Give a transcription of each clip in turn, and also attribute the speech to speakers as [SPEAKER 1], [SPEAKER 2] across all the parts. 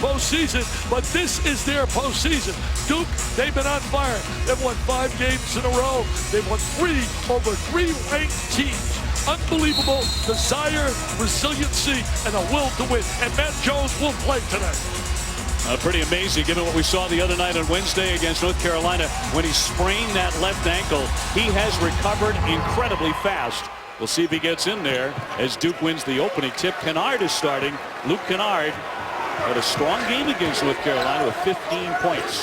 [SPEAKER 1] postseason, but this is their postseason. Duke, they've been on fire. They've won 5 games in a row. They've won 3 over 3 ranked teams. Unbelievable desire, resiliency, and a will to win. And Matt Jones will play tonight.
[SPEAKER 2] Pretty amazing given what we saw the other night on Wednesday against North Carolina when he sprained that left ankle. He has recovered incredibly fast. We'll see if he gets in there as Duke wins the opening tip. Kennard is starting. Luke Kennard had a strong game against North Carolina with 15 points.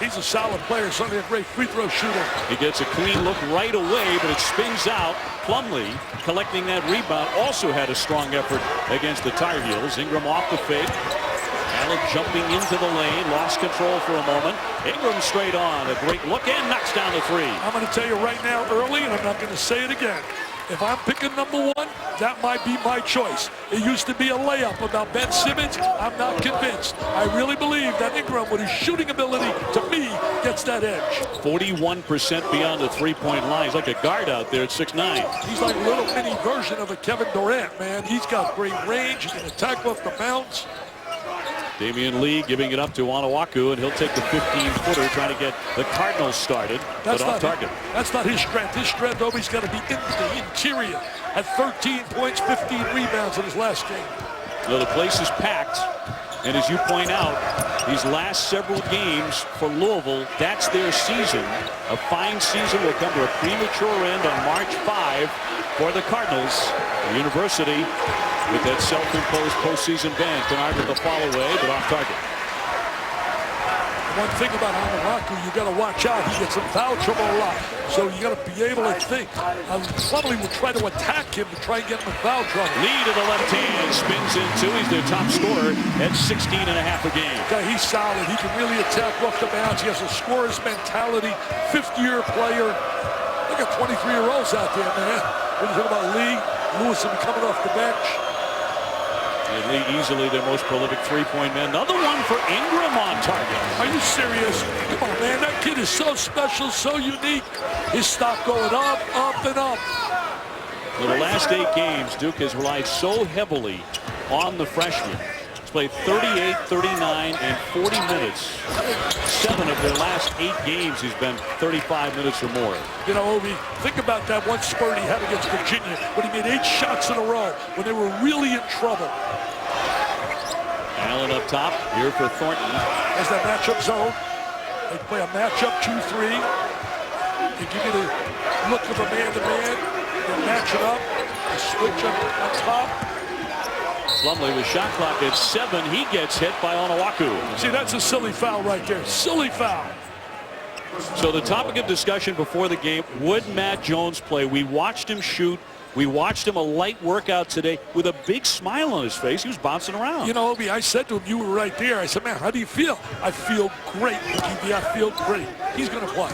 [SPEAKER 1] He's a solid player, certainly a great free throw shooter.
[SPEAKER 2] He gets a clean look right away, but it spins out. Plumlee collecting that rebound also had a strong effort against the Tar Heels. Ingram off the fake. Allen jumping into the lane, lost control for a moment. Ingram straight on, a great look and knocks down the 3.
[SPEAKER 1] I'm going to tell you right now early, and I'm not going to say it again. If I'm picking number 1, that might be my choice. It used to be a layup about Ben Simmons. I'm not convinced. I really believe that Ingram, with his shooting ability, to me, gets that edge.
[SPEAKER 2] 41% beyond the three-point line. He's like a guard out there at 6'9".
[SPEAKER 1] He's like a little mini version of a Kevin Durant, man. He's got great range. He can attack off the bounce.
[SPEAKER 2] Damian Lee giving it up to Onuaku, and he'll take the 15-footer, trying to get the Cardinals started, but off target.
[SPEAKER 1] That's not his strength. His strength always got to be in the interior. At 13 points, 15 rebounds in his last game.
[SPEAKER 2] Well, the place is packed, and as you point out, these last several games for Louisville, that's their season. A fine season will come to a premature end on March 5 for the Cardinals. The University with that self-imposed postseason ban. Kennard with the follow away, but off target.
[SPEAKER 1] One thing about Onuaku, you got to watch out. He gets in foul trouble a lot, so you got to be able to think. Plumlee will try to attack him to try and get him in foul trouble.
[SPEAKER 2] Lee to the left hand, spins in 2. He's their top scorer at 16.5 a game.
[SPEAKER 1] Okay, he's solid. He can really attack off the bounce. He has a scorer's mentality. 5th-year player. They got 23-year-olds out there, man. When you talk about Lee, Lewis will be coming off the bench.
[SPEAKER 2] And Lee easily their most prolific three-point man. Another one for Ingram on target.
[SPEAKER 1] Are you serious? Come on, man. That kid is so special, so unique. His stock going up, up, and up.
[SPEAKER 2] For the last 8 games, Duke has relied so heavily on the freshman. He's played 38, 39, and 40 minutes. 7 of their last 8 games, he's been 35 minutes or more.
[SPEAKER 1] You know, Obi, think about that one spurt he had against Virginia when he made 8 shots in a row when they were really in trouble.
[SPEAKER 2] Allen up top, here for Thornton.
[SPEAKER 1] As that matchup zone, they play a matchup 2-3. They give you the look of a man-to-man. They match it up. They switch up on top.
[SPEAKER 2] Plumlee with shot clock at 7. He gets hit by Onuaku.
[SPEAKER 1] See, that's a silly foul right there. Silly foul.
[SPEAKER 2] So the topic of discussion before the game, would Matt Jones play? We watched him shoot. We watched him a light workout today with a big smile on his face. He was bouncing around.
[SPEAKER 1] You know, Obi, I said to him, you were right there. I said, man, how do you feel? I feel great, I feel great. He's going to play.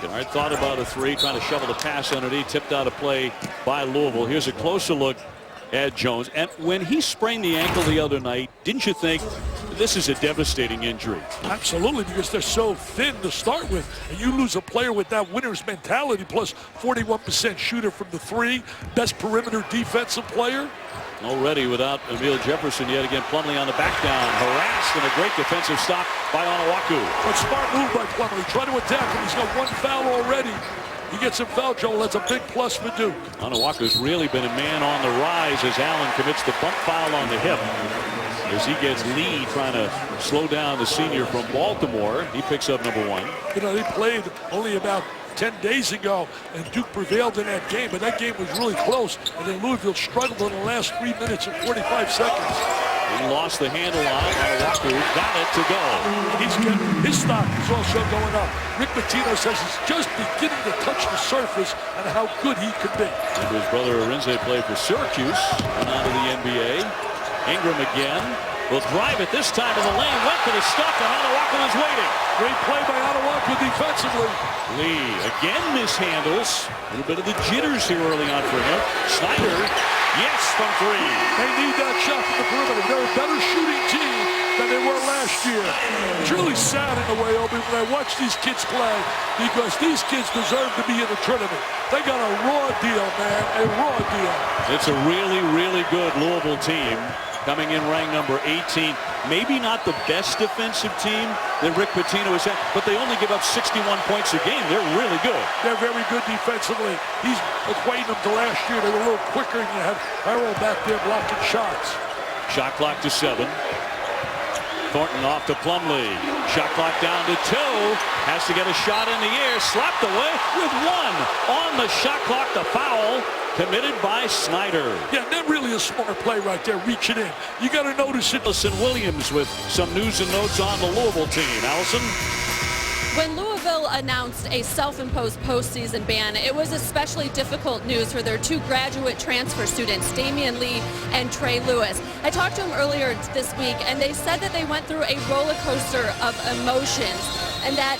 [SPEAKER 2] Kennard thought about a 3, trying to shovel the pass underneath. Tipped out a play by Louisville. Here's a closer look at Jones. And when he sprained the ankle the other night, didn't you think this is a devastating injury?
[SPEAKER 1] Absolutely, because they're so thin to start with. And you lose a player with that winner's mentality, plus 41% shooter from the 3, best perimeter defensive player.
[SPEAKER 2] Already without Emil Jefferson yet again. Plumlee on the back down, harassed, and a great defensive stop by Onuaku.
[SPEAKER 1] But smart move by Plumlee. Try to attack him. He's got 1 foul already. He gets some foul trouble. That's a big plus for Duke.
[SPEAKER 2] Onuaku's really been a man on the rise as Allen commits the bump foul on the hip. As he gets Lee trying to slow down the senior from Baltimore. He picks up number 1.
[SPEAKER 1] You know, they played only about 10 days ago, and Duke prevailed in that game, but that game was really close, and then Louisville struggled in the last 3 minutes and 45 seconds.
[SPEAKER 2] He lost the handle on it. Onuaku got it to go.
[SPEAKER 1] His stock is also going up. Rick Pitino says he's just beginning to touch the surface and how good he could be.
[SPEAKER 2] And his brother Arinze played for Syracuse and on to the NBA. Ingram again will drive it this time in the lane. Went for the stuff, and Onuaku is waiting.
[SPEAKER 1] Great play by Onuaku defensively.
[SPEAKER 2] Lee again mishandles. A little bit of the jitters here early on for him. Snyder, yes, from 3.
[SPEAKER 1] They need that shot from the perimeter. They're a better shooting team than they were last year. It's really sad in a way, Obi, when I watch these kids play, because these kids deserve to be in the tournament. They got a raw deal, man, a raw deal.
[SPEAKER 2] It's a really, really good Louisville team. coming in ranked number 18. Maybe not the best defensive team that Rick Pitino has had, but they only give up 61 points a game. They're really good.
[SPEAKER 1] They're very good defensively. He's equating them to last year. They were a little quicker, and you have Harrell back there blocking shots.
[SPEAKER 2] Shot clock to 7. Thornton off to Plumlee. Shot clock down to 2. Has to get a shot in the air. Slapped away with 1 on the shot clock. The foul committed by Snyder.
[SPEAKER 1] Yeah, that really a smart play right there. Reach it in. You got to notice it.
[SPEAKER 2] Allison Williams with some news and notes on the Louisville team. Allison?
[SPEAKER 3] When Louisville announced a self-imposed postseason ban, it was especially difficult news for their 2 graduate transfer students, Damian Lee and Trey Lewis. I talked to them earlier this week, and they said that they went through a roller coaster of emotions and that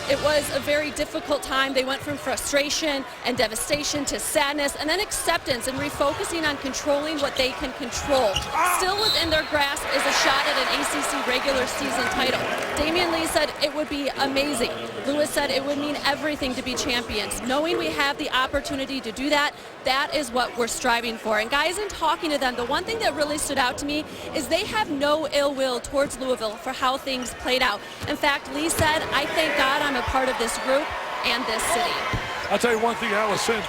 [SPEAKER 3] it was a very difficult time. They went from frustration and devastation to sadness and then acceptance and refocusing on controlling what they can control. Still within their grasp is a shot at an ACC regular season title. Damian Lee said it would be amazing. Lewis said it would mean everything to be champions. Knowing we have the opportunity to do that, that is what we're striving for. And guys, in talking to them, the one thing that really stood out to me is they have no ill will towards Louisville for how things played out. In fact, Lee said, I thank God I'm a part of this group and this city.
[SPEAKER 1] I'll tell you one thing, Allison.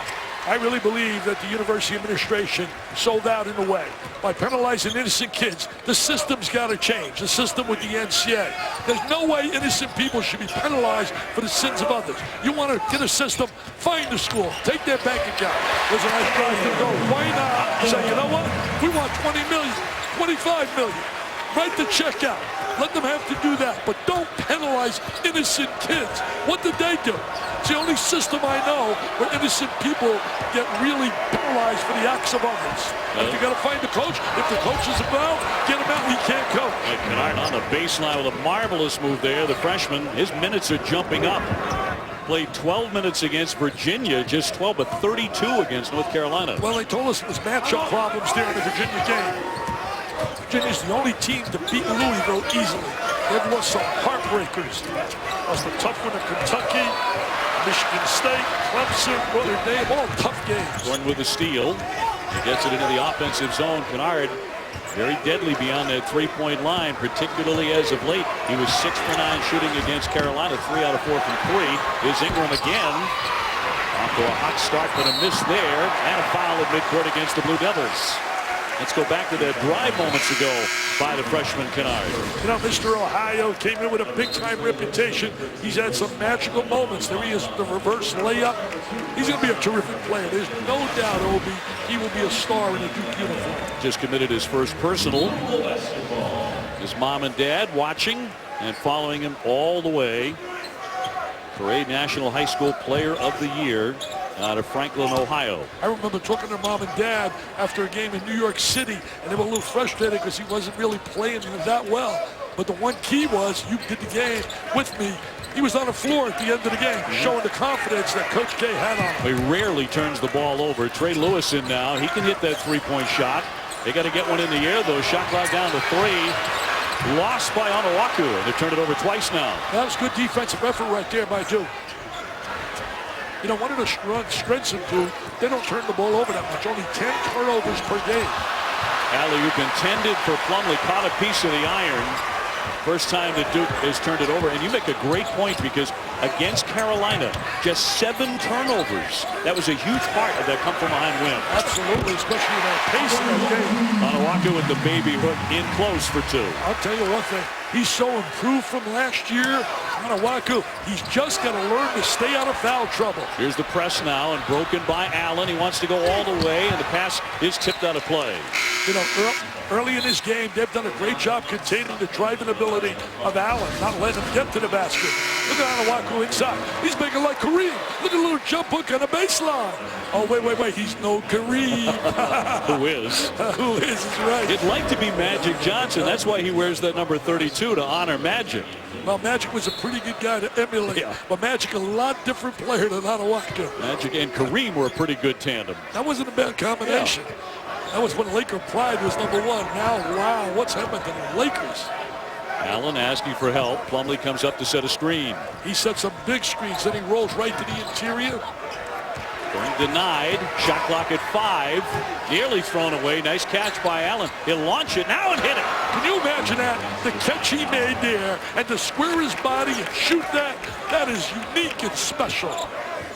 [SPEAKER 1] I really believe that the university administration sold out in a way by penalizing innocent kids. The system's got to change, the system with the NCAA. There's no way innocent people should be penalized for the sins of others. You want to get a system, find the school, take their bank account. There's a nice drive to go. Why not? Say, you know what? We want 20 million, 25 million. Write the check out. Let them have to do that, but don't penalize innocent kids. What did they do? It's the only system I know where innocent people get really penalized for the acts of others. If you got to find the coach, if the coach is involved, get him out. He can't coach.
[SPEAKER 2] Kennard on the baseline with a marvelous move there. The freshman, his minutes are jumping up. Played 12 minutes against Virginia, just 12, but 32 against North Carolina.
[SPEAKER 1] Well, they told us it was matchup problems there in the Virginia game. Virginia's the only team to beat Louisville easily. They've lost some heartbreakers. Lost a tough one to Kentucky, Michigan State, Clemson, Notre Dame, all tough games.
[SPEAKER 2] One with a steal. He gets it into the offensive zone. Kennard, very deadly beyond that three-point line, particularly as of late. He was 6 for 9 shooting against Carolina, 3 out of 4 from 3. Here's Ingram again. Off to a hot start, but a miss there, and a foul at midcourt against the Blue Devils. Let's go back to that drive moments ago by the freshman Kennard.
[SPEAKER 1] You know, Mr. Ohio came in with a big-time reputation. He's had some magical moments. There he is, the reverse layup. He's going to be a terrific player. There's no doubt he will be a star in a Duke uniform.
[SPEAKER 2] Just committed his first personal. His mom and dad watching and following him all the way. Parade National High School Player of the Year out of Franklin, Ohio.
[SPEAKER 1] I remember talking to mom and dad after a game in New York City, and they were a little frustrated because he wasn't really playing that well. But the one key was, you did the game with me. He was on the floor at the end of the game, showing the confidence that Coach K had on him.
[SPEAKER 2] He rarely turns the ball over. Trey Lewis in now. He can hit that three-point shot. They got to get one in the air, though. Shot clock down to 3. Lost by Onuaku, and they've turned it over twice now.
[SPEAKER 1] That was good defensive effort right there by Duke. You know, one of the strengths of Duke, they don't turn the ball over that much. Only 10 turnovers per game.
[SPEAKER 2] Alley-oop intended for Plumlee, caught a piece of the iron. First time that Duke has turned it over. And you make a great point, because against Carolina, just 7 turnovers. That was a huge part of that come-from-behind win.
[SPEAKER 1] Absolutely, especially in that pace of that game.
[SPEAKER 2] Onuaku with the baby hook in close for 2.
[SPEAKER 1] I'll tell you one thing. He's so improved from last year. Onuaku, he's just got to learn to stay out of foul trouble.
[SPEAKER 2] Here's the press now, and broken by Allen. He wants to go all the way, and the pass is tipped out of play.
[SPEAKER 1] You know, early in this game, they've done a great job containing the driving ability of Allen, not letting him get to the basket. Look at Onuaku inside. He's making like Kareem. Look at a little jump hook on the baseline. Oh, wait. He's no Kareem.
[SPEAKER 2] Who is?
[SPEAKER 1] Who is right.
[SPEAKER 2] He'd like to be Magic Johnson. That's why he wears that number 32, to honor Magic.
[SPEAKER 1] Well, Magic was a pretty good guy to emulate. Yeah. But Magic, a lot different player than Onuaku.
[SPEAKER 2] Magic and Kareem were a pretty good tandem.
[SPEAKER 1] That wasn't a bad combination. Yeah. That was when Laker pride was number 1. Now, wow, what's happened to the Lakers?
[SPEAKER 2] Allen asking for help. Plumlee comes up to set a screen.
[SPEAKER 1] He sets some big screens, then he rolls right to the interior.
[SPEAKER 2] Denied. Shot clock at 5. Nearly thrown away. Nice catch by Allen. He'll launch it now and hit it.
[SPEAKER 1] Can you imagine that? The catch he made there, and to square his body and shoot that, that is unique and special.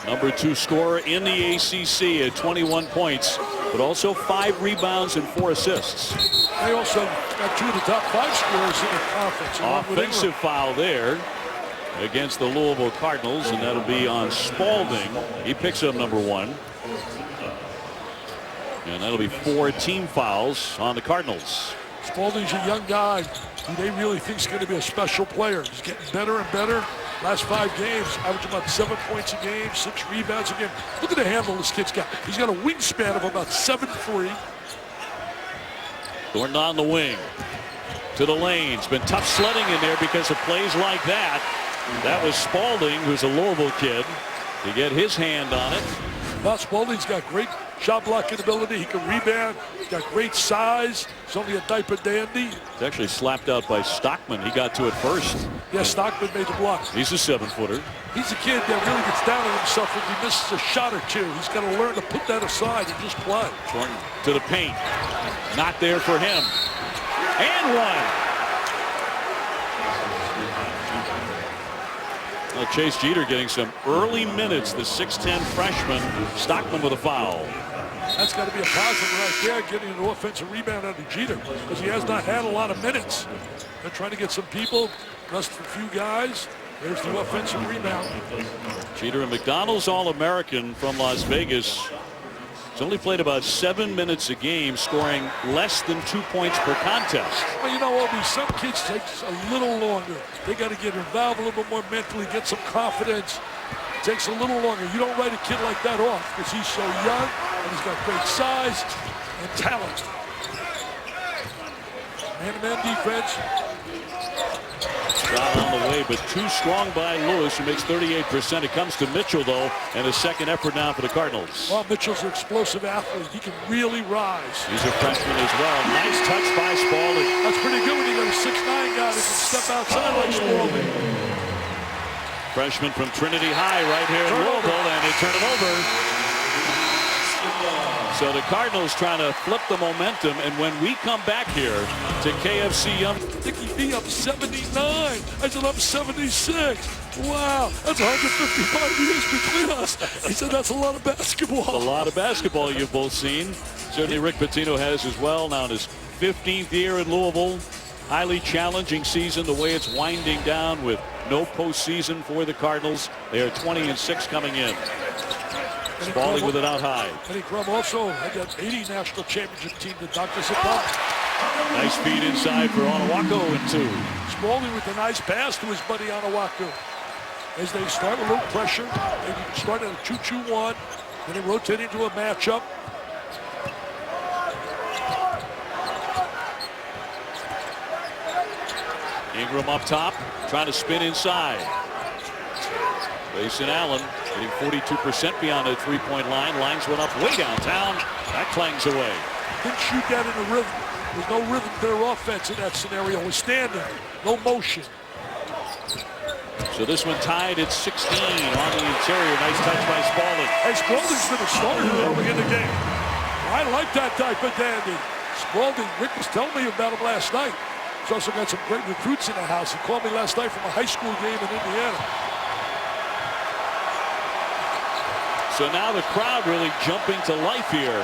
[SPEAKER 2] Number 2 scorer in the ACC at 21 points, but also 5 rebounds and 4 assists.
[SPEAKER 1] They also got 2 of the top 5 scorers in the conference.
[SPEAKER 2] Offensive foul there against the Louisville Cardinals, and that'll be on Spalding. He picks up number 1. And that'll be 4 team fouls on the Cardinals.
[SPEAKER 1] Spalding's a young guy who they really think is going to be a special player. He's getting better and better. Last 5 games, averaging about 7 points a game, 6 rebounds a game. Look at the handle this kid's got. He's got a wingspan of about 7'3".
[SPEAKER 2] Thornton on the wing. To the lane. It's been tough sledding in there because of plays like that. That was Spalding, who's a Louisville kid, to get his hand on it.
[SPEAKER 1] Now Spalding's got great shot blocking ability. He can rebound. He's got great size. He's only a diaper dandy.
[SPEAKER 2] It's actually slapped out by Stockman. He got to it first.
[SPEAKER 1] Yeah, Stockman made the block.
[SPEAKER 2] He's a 7-footer.
[SPEAKER 1] He's a kid that really gets down on himself if he misses a shot or 2. He's got to learn to put that aside and just play.
[SPEAKER 2] Thornton to the paint. Not there for him. And 1. Well, Chase Jeter getting some early minutes. The 6'10 freshman. Stockman with a foul.
[SPEAKER 1] That's got to be a positive right there, getting an offensive rebound out of Jeter, because he has not had a lot of minutes. They're trying to get some people, rest a few guys. There's the offensive rebound.
[SPEAKER 2] Jeter, a McDonald's All-American from Las Vegas. He's only played about 7 minutes a game, scoring less than 2 points per contest.
[SPEAKER 1] Well, you know, Obi, some kids takes a little longer. They got to get involved a little bit more mentally, get some confidence. It takes a little longer. You don't write a kid like that off because he's so young and he's got great size and talent. Man-to-man defense.
[SPEAKER 2] Shot on the way, but too strong by Lewis, who makes 38%. It comes to Mitchell, though, and a second effort now for the Cardinals.
[SPEAKER 1] Well, Mitchell's an explosive athlete. He can really rise.
[SPEAKER 2] He's a freshman as well. Nice touch by Spalding.
[SPEAKER 1] That's pretty good when you got a 6'9" guy that can step outside like Spalding.
[SPEAKER 2] Freshman from Trinity High right here in Louisville, and they turn it over. So the Cardinals trying to flip the momentum, and when we come back here to KFC Yum.
[SPEAKER 1] Dickie B up 79. I said up 76. Wow, that's 155 years between us. He said that's a lot of basketball.
[SPEAKER 2] A lot of basketball you've both seen. Certainly Rick Pitino has as well, now in his 15th year in Louisville. Highly challenging season the way it's winding down with no postseason for the Cardinals. They are 20-6 coming in. Spalding with it out high.
[SPEAKER 1] Eddie Crum also had that 80 national championship team that knocked us apart.
[SPEAKER 2] Nice feed inside for Onuaku and 2.
[SPEAKER 1] Spalding with a nice pass to his buddy Onuaku. As they start a little pressure, they start at a 2-2-1, then they rotate into a matchup.
[SPEAKER 2] Ingram up top, trying to spin inside. Grayson Allen getting 42% beyond the 3-point line. Lines went up way downtown. That clangs away.
[SPEAKER 1] Didn't shoot that in a rhythm. There's no rhythm to their offense in that scenario. We're standing, no motion.
[SPEAKER 2] So this one tied at 16 on the interior. Nice touch by Spalding.
[SPEAKER 1] Hey, Spalding's been a starter early in the game. I like that type of dandy. Spalding, Rick was telling me about him last night. He's also got some great recruits in the house. He called me last night from a high school game in Indiana.
[SPEAKER 2] So now the crowd really jumping to life here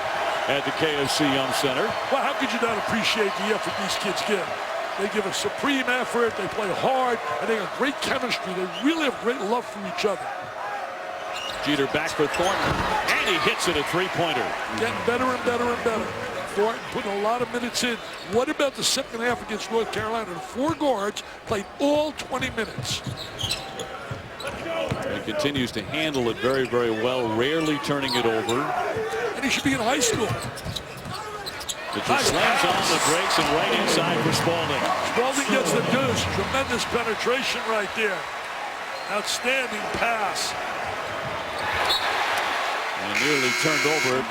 [SPEAKER 2] at the KFC Yum Center.
[SPEAKER 1] Well, how could you not appreciate the effort these kids give? They give a supreme effort, they play hard, and they have great chemistry. They really have great love for each other.
[SPEAKER 2] Jeter back for Thornton, and he hits it a 3-pointer.
[SPEAKER 1] Getting better and better and better. Thornton putting a lot of minutes in. What about the second half against North Carolina? The 4 guards played all 20 minutes.
[SPEAKER 2] He continues to handle it very, very well, rarely turning it over.
[SPEAKER 1] And he should be in high school.
[SPEAKER 2] It just slams on the brakes and right inside for Spalding.
[SPEAKER 1] Spalding gets the deuce. Tremendous penetration right there. Outstanding pass.
[SPEAKER 2] And nearly turned over.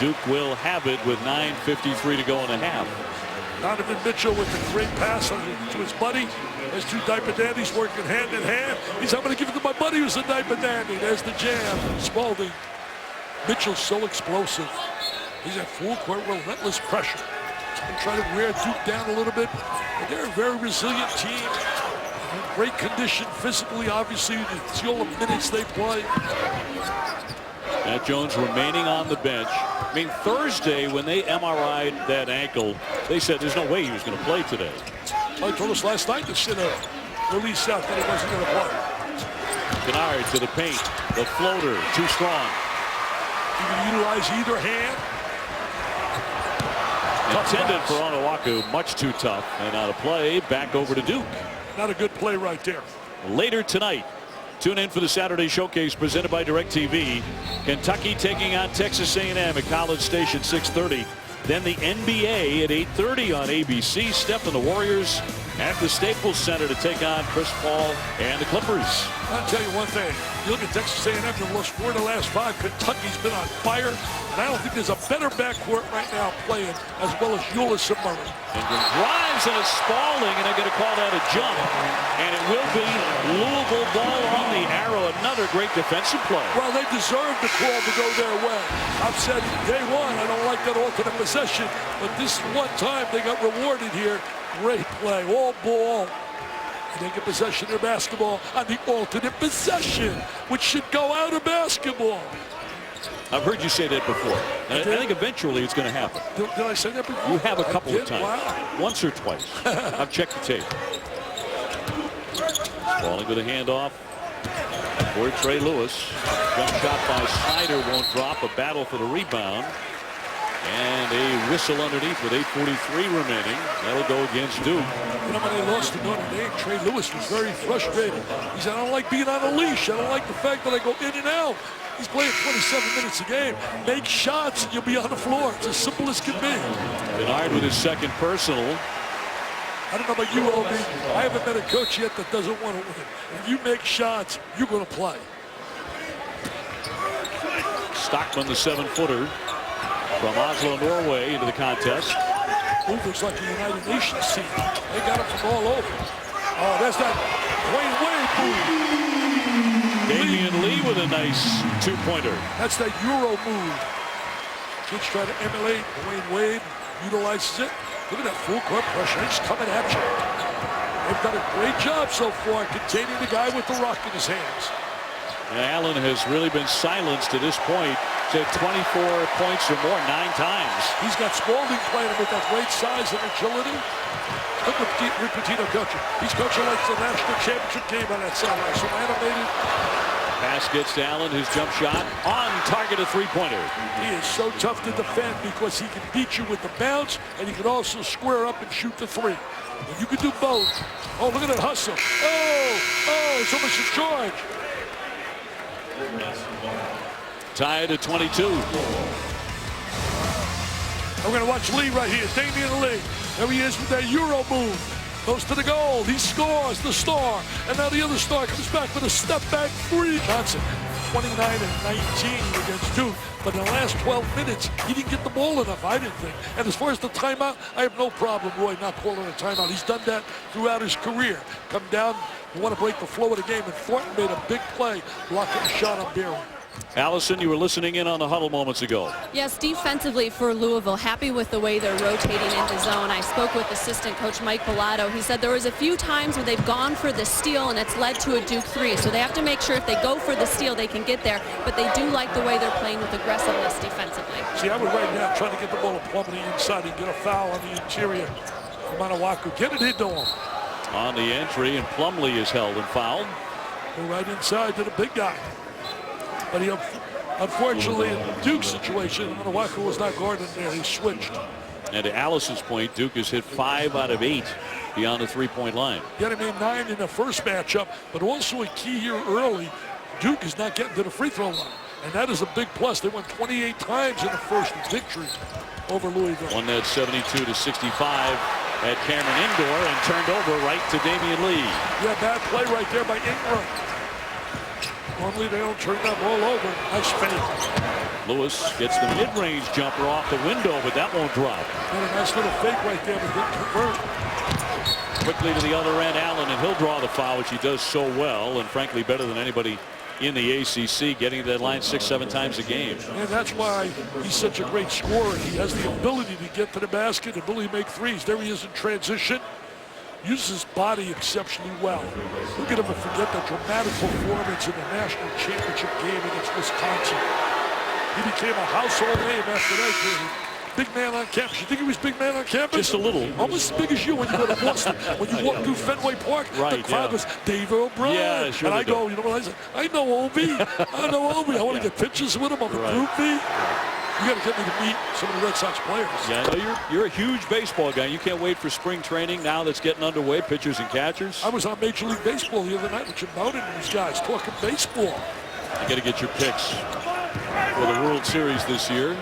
[SPEAKER 2] Duke will have it with 9:53 to go in the half.
[SPEAKER 1] Donovan Mitchell with a great pass to his buddy. There's 2 diaper dandies working hand in hand. He's, I'm going to give it to my buddy who's a diaper dandy. There's the jam. Spalding. Mitchell's so explosive. He's at full court, relentless pressure. And try to wear Duke down a little bit. But they're a very resilient team. In great condition physically, obviously. You see all the minutes they play.
[SPEAKER 2] Matt Jones remaining on the bench. I mean, Thursday when they MRI'd that ankle, they said there's no way he was going to play today.
[SPEAKER 1] I told us last night to send a release out that he wasn't going to play.
[SPEAKER 2] Kennard to the paint. The floater, too strong.
[SPEAKER 1] You can utilize either hand.
[SPEAKER 2] Intended for Onuaku, much too tough. And out of play, back over to Duke.
[SPEAKER 1] Not a good play right there.
[SPEAKER 2] Later tonight, tune in for the Saturday Showcase presented by DirecTV. Kentucky taking on Texas A&M at College Station, 6:30. Then the NBA at 8:30 on ABC. Steph and the Warriors at the Staples Center to take on Chris Paul and the Clippers.
[SPEAKER 1] I'll tell you one thing. You look at Texas A&M, they've lost 4 of the last 5. Kentucky's been on fire. And I don't think there's a better backcourt right now playing as well as Ulis and Murray.
[SPEAKER 2] Ingram drives and it's Spalding, and they're going to call that a jump. And it will be Louisville ball on the arrow. Another great defensive play.
[SPEAKER 1] Well, they deserve the call to go their way. I've said day one, I don't like that alternate possession. But this one time they got rewarded here. Great play, all ball. And they get possession of their basketball on the alternate possession, which should go out of basketball.
[SPEAKER 2] I've heard you say that before. And I think eventually it's going to happen.
[SPEAKER 1] Did I say that before?
[SPEAKER 2] You have a couple of times.
[SPEAKER 1] Wow.
[SPEAKER 2] Once or twice. I've checked the tape. Falling with a handoff for Trey Lewis. Jump shot by Snyder won't drop. A battle for the rebound. And a whistle underneath with 8:43 remaining. That'll go against Duke.
[SPEAKER 1] You know, when they lost to Notre Dame, Trey Lewis was very frustrated. He said, I don't like being on a leash. I don't like the fact that I go in and out. He's playing 27 minutes a game. Make shots and you'll be on the floor. It's as simple as can be.
[SPEAKER 2] Kennard with his second personal.
[SPEAKER 1] I don't know about you, Obi. I haven't met a coach yet that doesn't want to win. If you make shots, you're going to play.
[SPEAKER 2] Stockman, the 7-footer from Oslo, Norway, into the contest.
[SPEAKER 1] Looks like the United Nations team. They got it from all over. Oh, that's that Wayne Wade move.
[SPEAKER 2] Damian Lee with a nice two-pointer.
[SPEAKER 1] That's that Euro move. Kids try to emulate Wayne Wade, utilizes it. Look at that full court pressure. He's coming at you. They've done a great job so far containing the guy with the rock in his hands.
[SPEAKER 2] Allen has really been silenced to this point to 24 points or more 9 times.
[SPEAKER 1] He's got Spalding playing him with that great size and agility. Look at Rick Pitino coaching. He's coaching like the national championship game on that sideline. So animated.
[SPEAKER 2] Pass gets to Allen, his jump shot on target, a three-pointer.
[SPEAKER 1] He is so tough to defend because he can beat you with the bounce and he can also square up and shoot the three. And you can do both. Oh, look at that hustle. Oh, it's almost a charge.
[SPEAKER 2] Tied at 22.
[SPEAKER 1] We're going to watch Lee right here. Damian Lee. There he is with that Euro move. Goes to the goal. He scores, the star. And now the other star comes back with a step-back three. Johnson, 29 and 19 against Duke. But in the last 12 minutes, he didn't get the ball enough, I didn't think. And as far as the timeout, I have no problem, Roy, not calling a timeout. He's done that throughout his career. Come down, you want to break the flow of the game. And Thornton made a big play, blocking a shot on Barry.
[SPEAKER 2] Allison, you were listening in on the huddle moments ago.
[SPEAKER 3] Yes, defensively for Louisville, happy with the way they're rotating into zone. I spoke with assistant coach Mike Bellato. He said there was a few times where they've gone for the steal and it's led to a Duke three. So they have to make sure if they go for the steal, they can get there. But they do like the way they're playing with aggressiveness defensively.
[SPEAKER 1] See, I would right now trying to get the ball to Plumlee inside and get a foul on the interior from Onuaku. Get it into him.
[SPEAKER 2] On the entry, and Plumlee is held and fouled.
[SPEAKER 1] Go right inside to the big guy. But he, unfortunately, in the Duke situation, Onuaku was not guarded there. He switched.
[SPEAKER 2] And to Allison's point, Duke has hit 5 out of 8 beyond the three-point line.
[SPEAKER 1] He had him in 9 in the first matchup, but also a key here early. Duke is not getting to the free throw line. And that is a big plus. They won 28 times in the first victory over Louisville.
[SPEAKER 2] Won that 72-65 at Cameron Indoor and turned over right to Damian Lee.
[SPEAKER 1] Yeah, bad play right there by Ingram. Normally they don't turn that ball over. Nice fake.
[SPEAKER 2] Lewis gets the mid-range jumper off the window, but that won't drop.
[SPEAKER 1] And a nice little fake right there, but didn't convert.
[SPEAKER 2] Quickly to the other end, Allen, and he'll draw the foul, which he does so well, and frankly better than anybody in the ACC, getting to that line 6-7 times a game.
[SPEAKER 1] And that's why he's such a great scorer. He has the ability to get to the basket, ability to make threes. There he is in transition. Uses his body exceptionally well. Who could ever forget that dramatic performance in the national championship game against Wisconsin? He became a household name after that. Big man on campus. You think he was big man on campus?
[SPEAKER 2] Just a little.
[SPEAKER 1] Almost as big as you when you go to Boston. When you walk through Fenway Park, the crowd goes, David O'Brien.
[SPEAKER 2] Yeah, sure.
[SPEAKER 1] And I go, you know what I say? I know Obi. I know Obi. I want to get pictures with him on the group feed. You got to get me to meet some of the Red Sox players.
[SPEAKER 2] Yeah, I know you're a huge baseball guy. You can't wait for spring training now that's getting underway, pitchers and catchers.
[SPEAKER 1] I was on Major League Baseball the other night with Jim Bowden and these guys talking baseball.
[SPEAKER 2] You got to get your picks for the World Series this year.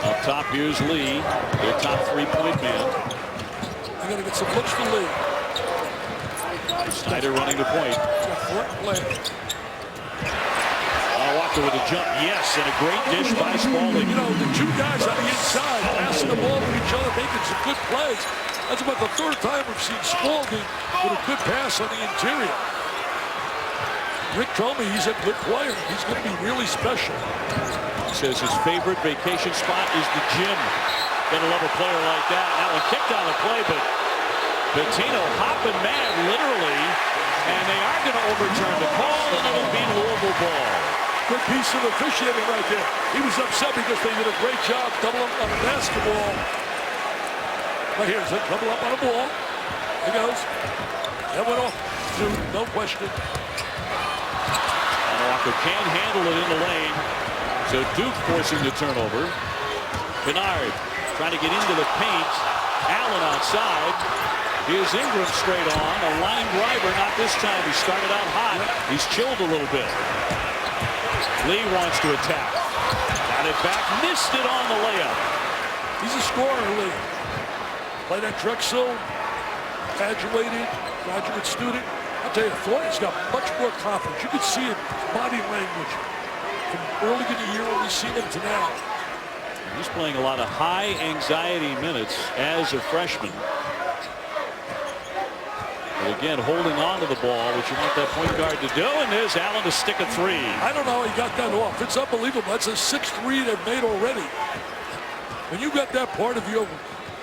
[SPEAKER 2] Up top, here's Lee, their top three-point man.
[SPEAKER 1] They got to get some looks for Lee.
[SPEAKER 2] Snyder running the point. Walker with a jump, yes, and a great dish by Spalding.
[SPEAKER 1] You know, the two guys on the inside passing the ball to each other, making some good plays. That's about the third time we've seen Spalding with a good pass on the interior. Rick told me he's a good player. He's going to be really special.
[SPEAKER 2] He says his favorite vacation spot is the gym. Gonna love a player like that. That one kicked on the play, but Pitino hopping mad, literally, and they are going to overturn the call, and it'll be Louisville ball.
[SPEAKER 1] Good piece of officiating right there. He was upset because they did a great job double up on the basketball. Right here, so double up on the ball. There goes. That went off, dude, no question.
[SPEAKER 2] Walker can't handle it in the lane. So Duke forcing the turnover. Kennard trying to get into the paint. Allen outside. Here's Ingram straight on. A line driver, not this time. He started out hot. He's chilled a little bit. Lee wants to attack. Got it back. Missed it on the layup.
[SPEAKER 1] He's a scorer, Lee. Played at Drexel. Graduate student. I'll tell you, Thornton's got much more confidence. You can see it, body language, from early in the year when we see him to now.
[SPEAKER 2] He's playing a lot of high anxiety minutes as a freshman. But again, holding on to the ball, which you want that point guard to do, and there's Allen to stick a three.
[SPEAKER 1] I don't know how he got that off. It's unbelievable. That's a 6-3 they've made already. When you got that part of your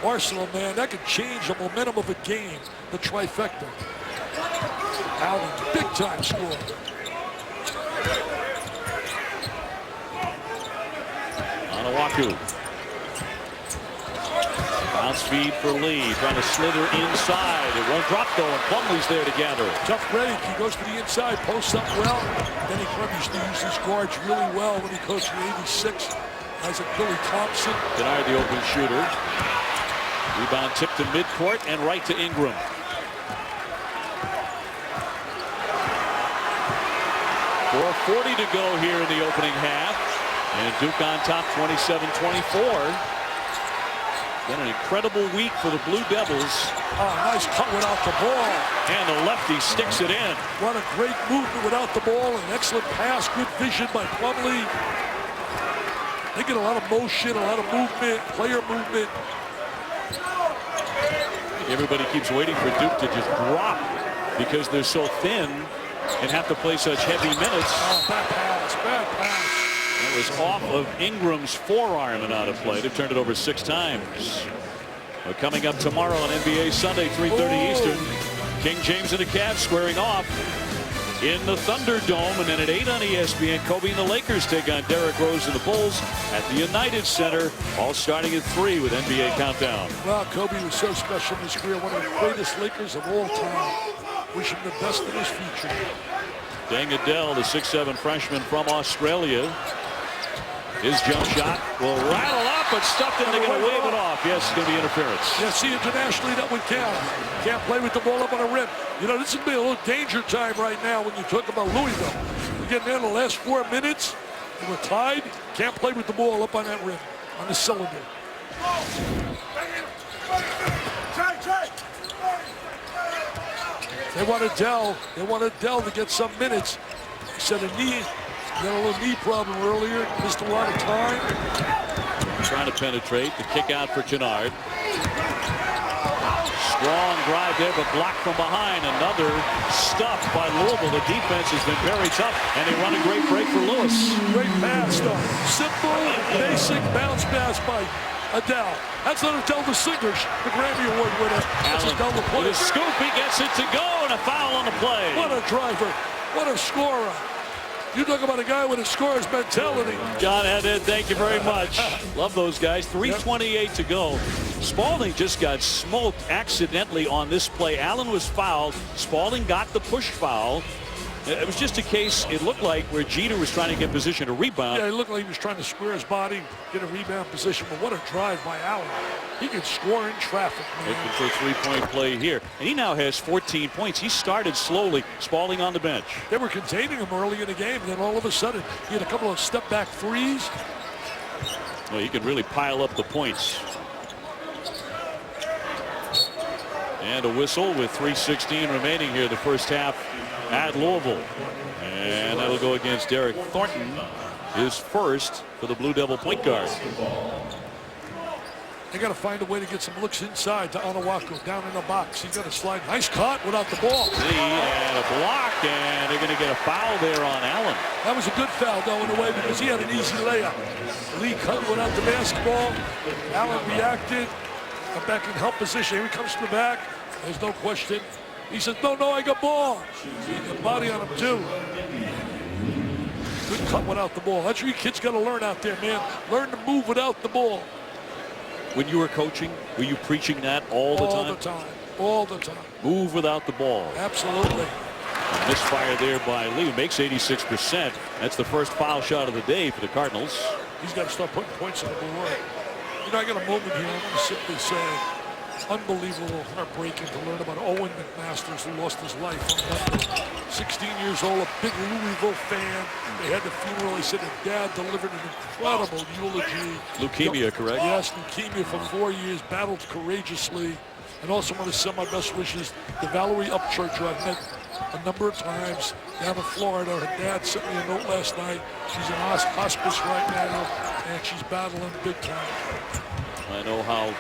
[SPEAKER 1] arsenal, man, that could change the momentum of a game, the trifecta. Allen, big time score.
[SPEAKER 2] Onuaku. Bounce feed for Lee, trying to slither inside. It won't drop though, and Plumlee's there to gather it.
[SPEAKER 1] Tough break. He goes to the inside, posts up well. Denny Crum used to use his guards really well when he coached in '86. Guys like Billy Thompson.
[SPEAKER 2] Denied the open shooter. Rebound tipped to midcourt and right to Ingram. 4:40 to go here in the opening half. And Duke on top 27-24. Been an incredible week for the Blue Devils.
[SPEAKER 1] Oh, nice cut without the ball.
[SPEAKER 2] And the lefty sticks it in.
[SPEAKER 1] What a great movement without the ball. An excellent pass. Good vision by Plumlee. They get a lot of motion, a lot of movement, player movement.
[SPEAKER 2] Everybody keeps waiting for Duke to just drop because they're so thin and have to play such heavy minutes.
[SPEAKER 1] Oh, bad pass, bad pass.
[SPEAKER 2] That was off of Ingram's forearm and out of play. They've turned it over 6 times. But coming up tomorrow on NBA Sunday, 3:30 Eastern, King James and the Cavs squaring off in the Thunderdome, and then at 8 on ESPN, Kobe and the Lakers take on Derrick Rose and the Bulls at the United Center, all starting at 3 with NBA Countdown.
[SPEAKER 1] Well, Kobe was so special in his career, one of the greatest Lakers of all time. Wish him the best in his future.
[SPEAKER 2] Deng Adel, the 6'7" freshman from Australia. His jump shot will rattle up, but stuffed in. They're going to wave it off. Yes, it's going to be interference.
[SPEAKER 1] Yeah, see, internationally, that would count. Can't play with the ball up on the rim. You know, this would be a little danger time right now when you talk about Louisville. We're getting there in the last 4 minutes, and we're tied. Can't play with the ball up on that rim, on the cylinder. They want Adele. They want Adele to get some minutes. He said a knee. He had a little knee problem earlier. Missed a lot of time.
[SPEAKER 2] Trying to penetrate. The kick out for Kennard. Strong drive there, but blocked from behind. Another stuff by Louisville. The defense has been very tough, and they run a great break for Lewis.
[SPEAKER 1] Great pass, though. Simple, basic bounce pass by Adele. That's not Adele the Singers, the Grammy Award winner. That's Adele the player.
[SPEAKER 2] With a scoop, he gets it to go, and a foul on the play.
[SPEAKER 1] What a driver. What a scorer. You talk about a guy with a scorer's mentality.
[SPEAKER 2] John Haddad, thank you very much. Love those guys. 3:28 to go. Spalding just got smoked accidentally on this play. Allen was fouled. Spalding got the push foul. It was just a case, it looked like, where Jeter was trying to get position to rebound.
[SPEAKER 1] Yeah, it looked like he was trying to square his body, get a rebound position, but what a drive by Allen. He can score in traffic, man.
[SPEAKER 2] Looking for a three-point play here. And he now has 14 points. He started slowly, Spalding on the bench.
[SPEAKER 1] They were containing him early in the game, and then all of a sudden, he had a couple of step-back threes.
[SPEAKER 2] Well, he can really pile up the points. And a whistle with 3:16 remaining here the first half at Louisville. And that'll go against Derek Thornton, his first for the Blue Devil point guard.
[SPEAKER 1] They got to find a way to get some looks inside to Onuaku down in the box. He's got to slide. Nice cut without the ball.
[SPEAKER 2] And a block, and they're going to get a foul there on Allen.
[SPEAKER 1] That was a good foul, though, in a way, because he had an easy layup. Lee cut without the basketball. Allen reacted. Got back in help position. Here he comes to the back. There's no question. He says, no, I got ball. He got body on him, too. Good cut without the ball. That's what you kids got to learn out there, man. Learn to move without the ball.
[SPEAKER 2] When you were coaching, were you preaching that all the time?
[SPEAKER 1] All the time. All the time.
[SPEAKER 2] Move without the ball.
[SPEAKER 1] Absolutely.
[SPEAKER 2] A misfire there by Lee. Makes 86%. That's the first foul shot of the day for the Cardinals.
[SPEAKER 1] He's got to start putting points on the board. You know, I got a moment here. I'm going to simply say, unbelievable, heartbreaking to learn about Owen McMasters, who lost his life on Monday. 16 years old, a big Louisville fan. They had the funeral. He said his dad delivered an incredible eulogy.
[SPEAKER 2] Leukemia, correct?
[SPEAKER 1] Yes, leukemia for 4 years, battled courageously. And also want to send my best wishes to Valerie Upchurch, who I've met a number of times down in Florida. Her dad sent me a note last night. She's in hospice right now, and she's battling big time.
[SPEAKER 2] I know how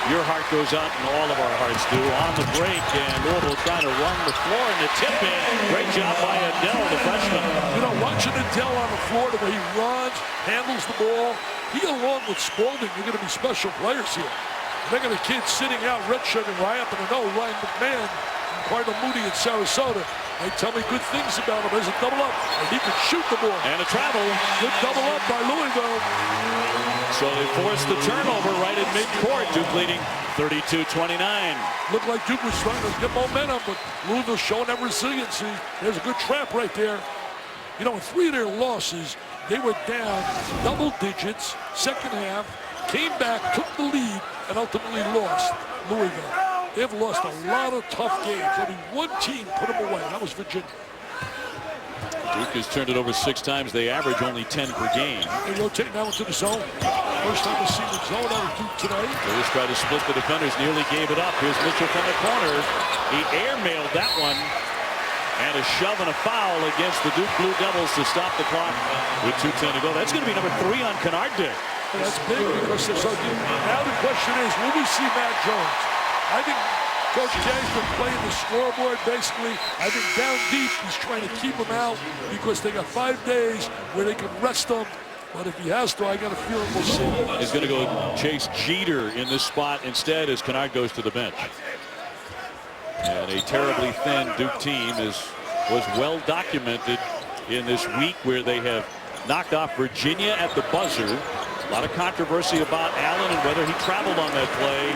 [SPEAKER 2] your heart goes out, and all of our hearts do. On the break, and Louisville trying to run the floor, and the tip in. Great job by Adele, the freshman.
[SPEAKER 1] You know, watching Adele on the floor, the way he runs, handles the ball, he along with Spalding, they're going to be special players here. They got a kid sitting out redshirting. I happen to know Ryan McMahon and Cardinal Moody in Sarasota. They tell me good things about him. There's a double up, and he can shoot the ball.
[SPEAKER 2] And a travel.
[SPEAKER 1] Good double up by Louisville.
[SPEAKER 2] So they forced the turnover right at midcourt. Duke leading 32-29.
[SPEAKER 1] Looked like Duke was trying to get momentum, but Louisville showing that resiliency. There's a good trap right there. You know, in 3 of their losses, they were down double digits, second half, came back, took the lead, and ultimately lost. Louisville. They've lost a lot of tough games. Only one team put them away. That was Virginia.
[SPEAKER 2] Duke has turned it over 6 times. They average only 10 per game.
[SPEAKER 1] They rotate now into the zone. First time we've seen the zone out of Duke today.
[SPEAKER 2] Lewis tried to split the defenders, nearly gave it up. Here's Mitchell from the corner. He airmailed that one. And a shove and a foul against the Duke Blue Devils to stop the clock with 2:10 to go. That's going to be number 3 on Kennard Dick.
[SPEAKER 1] That's big because they're so deep. Now the question is, will we see Matt Jones? I think Coach K's been playing the scoreboard basically. I think down deep he's trying to keep him out because they got 5 days where they can rest him. But if he has to, I got a feeling we'll see.
[SPEAKER 2] He's going to go chase Jeter in this spot instead as Kennard goes to the bench. And a terribly thin Duke team was well documented in this week where they have knocked off Virginia at the buzzer. A lot of controversy about Allen and whether he traveled on that play.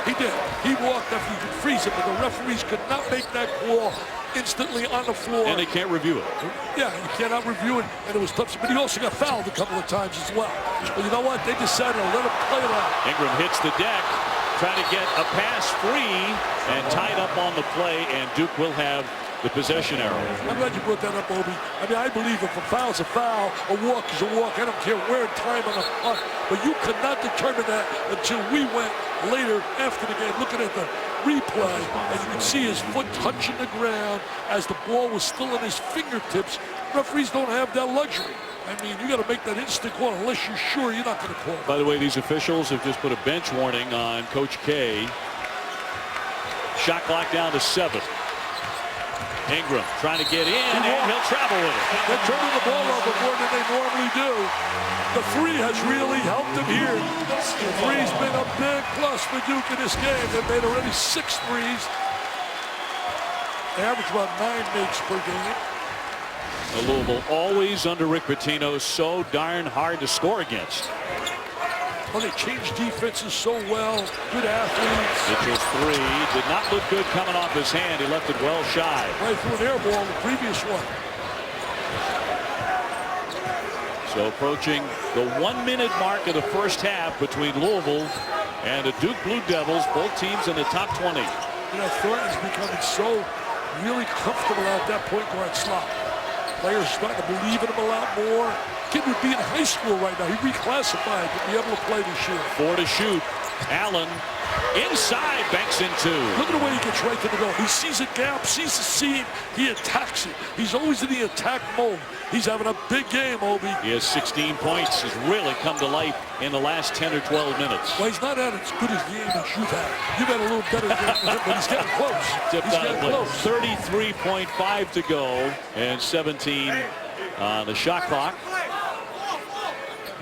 [SPEAKER 1] He did. He walked after he could freeze it, but the referees could not make that call instantly on the floor.
[SPEAKER 2] And they can't review it.
[SPEAKER 1] Yeah, you cannot review it, and it was tough. But he also got fouled a couple of times as well. But you know what? They decided to let him play it out.
[SPEAKER 2] Ingram hits the deck, trying to get a pass free, and tied up on the play, and Duke will have the possession arrow.
[SPEAKER 1] I'm glad you brought that up, Obi. I mean, I believe if a foul's a foul, a walk is a walk. I don't care where in time on the clock. But you could not determine that until we went later after the game, looking at the replay, and you can see his foot touching the ground as the ball was still in his fingertips. Referees don't have that luxury. I mean, you got to make that instant call unless you're sure you're not going to call.
[SPEAKER 2] By the way, these officials have just put a bench warning on Coach K. Shot clock down to 7. Ingram trying to get in, and he'll travel with it.
[SPEAKER 1] They're turning the ball over more than they normally do. The 3 has really helped them here. The 3's been a big plus for Duke in this game. They've made already 6 threes. They average about 9 makes per game.
[SPEAKER 2] Louisville always under Rick Pitino, so darn hard to score against.
[SPEAKER 1] Well, they changed defenses so well. Good athletes.
[SPEAKER 2] Mitchell's 3 did not look good coming off his hand. He left it well shy.
[SPEAKER 1] Right through an air ball, the previous one.
[SPEAKER 2] So approaching the 1-minute mark of the first half between Louisville and the Duke Blue Devils, both teams in the top 20.
[SPEAKER 1] You know, Thornton's becoming so really comfortable out that point guard slot. Players are starting to believe in him a lot more. Kid would be in high school right now. He reclassified to be able to play this year.
[SPEAKER 2] 4 to shoot. Allen inside, banks in 2.
[SPEAKER 1] Look at the way he gets right to the goal. He sees a gap, sees a seam, he attacks it. He's always in the attack mode. He's having a big game, Obi.
[SPEAKER 2] He has 16 points. Has really come to life in the last 10 or 12 minutes.
[SPEAKER 1] Well, he's not at as good as the aim as you've had. You've had a little better game than him, but he's getting close. He's getting close.
[SPEAKER 2] 33.5 to go and 17 on the shot clock.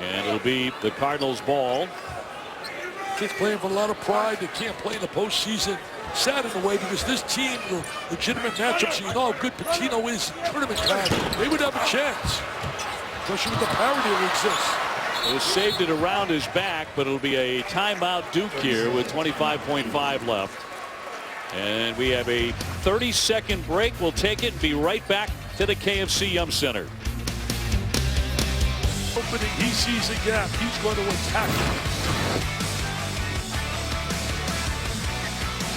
[SPEAKER 2] And it'll be the Cardinals' ball.
[SPEAKER 1] Kids playing for a lot of pride. They can't play in the postseason. Sad in a way because this team, the legitimate matchups, you know how good Pitino is in tournament time. They would have a chance, especially with the parity that exists.
[SPEAKER 2] He saved it around his back, but it'll be a timeout Duke here with 25.5 left. And we have a 30-second break. We'll take it and be right back to the KFC Yum Center.
[SPEAKER 1] Opening, he sees a gap. He's going to attack it.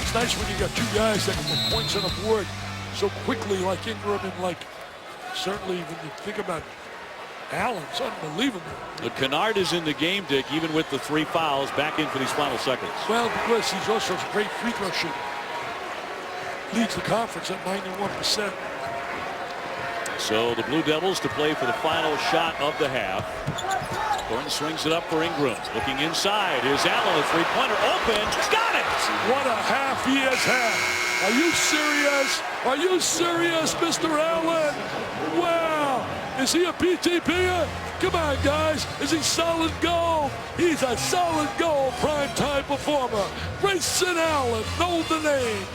[SPEAKER 1] It's nice when you got 2 guys that can put points on the board so quickly, like Ingram and like certainly when you think about Allen, it's unbelievable.
[SPEAKER 2] The Kennard is in the game, Dick, even with the 3 fouls, back in for these final seconds.
[SPEAKER 1] Well, because he's also a great free throw shooter. Leads the conference at 91%.
[SPEAKER 2] So the Blue Devils to play for the final shot of the half. Thornton swings it up for Ingram. Looking inside. Here's Allen, a 3-pointer open. Got it!
[SPEAKER 1] What a half he has had. Are you serious? Are you serious, Mr. Allen? Wow. Is he a PTP? Come on, guys. Is he solid gold? He's a solid gold primetime performer. Grayson Allen, know the name.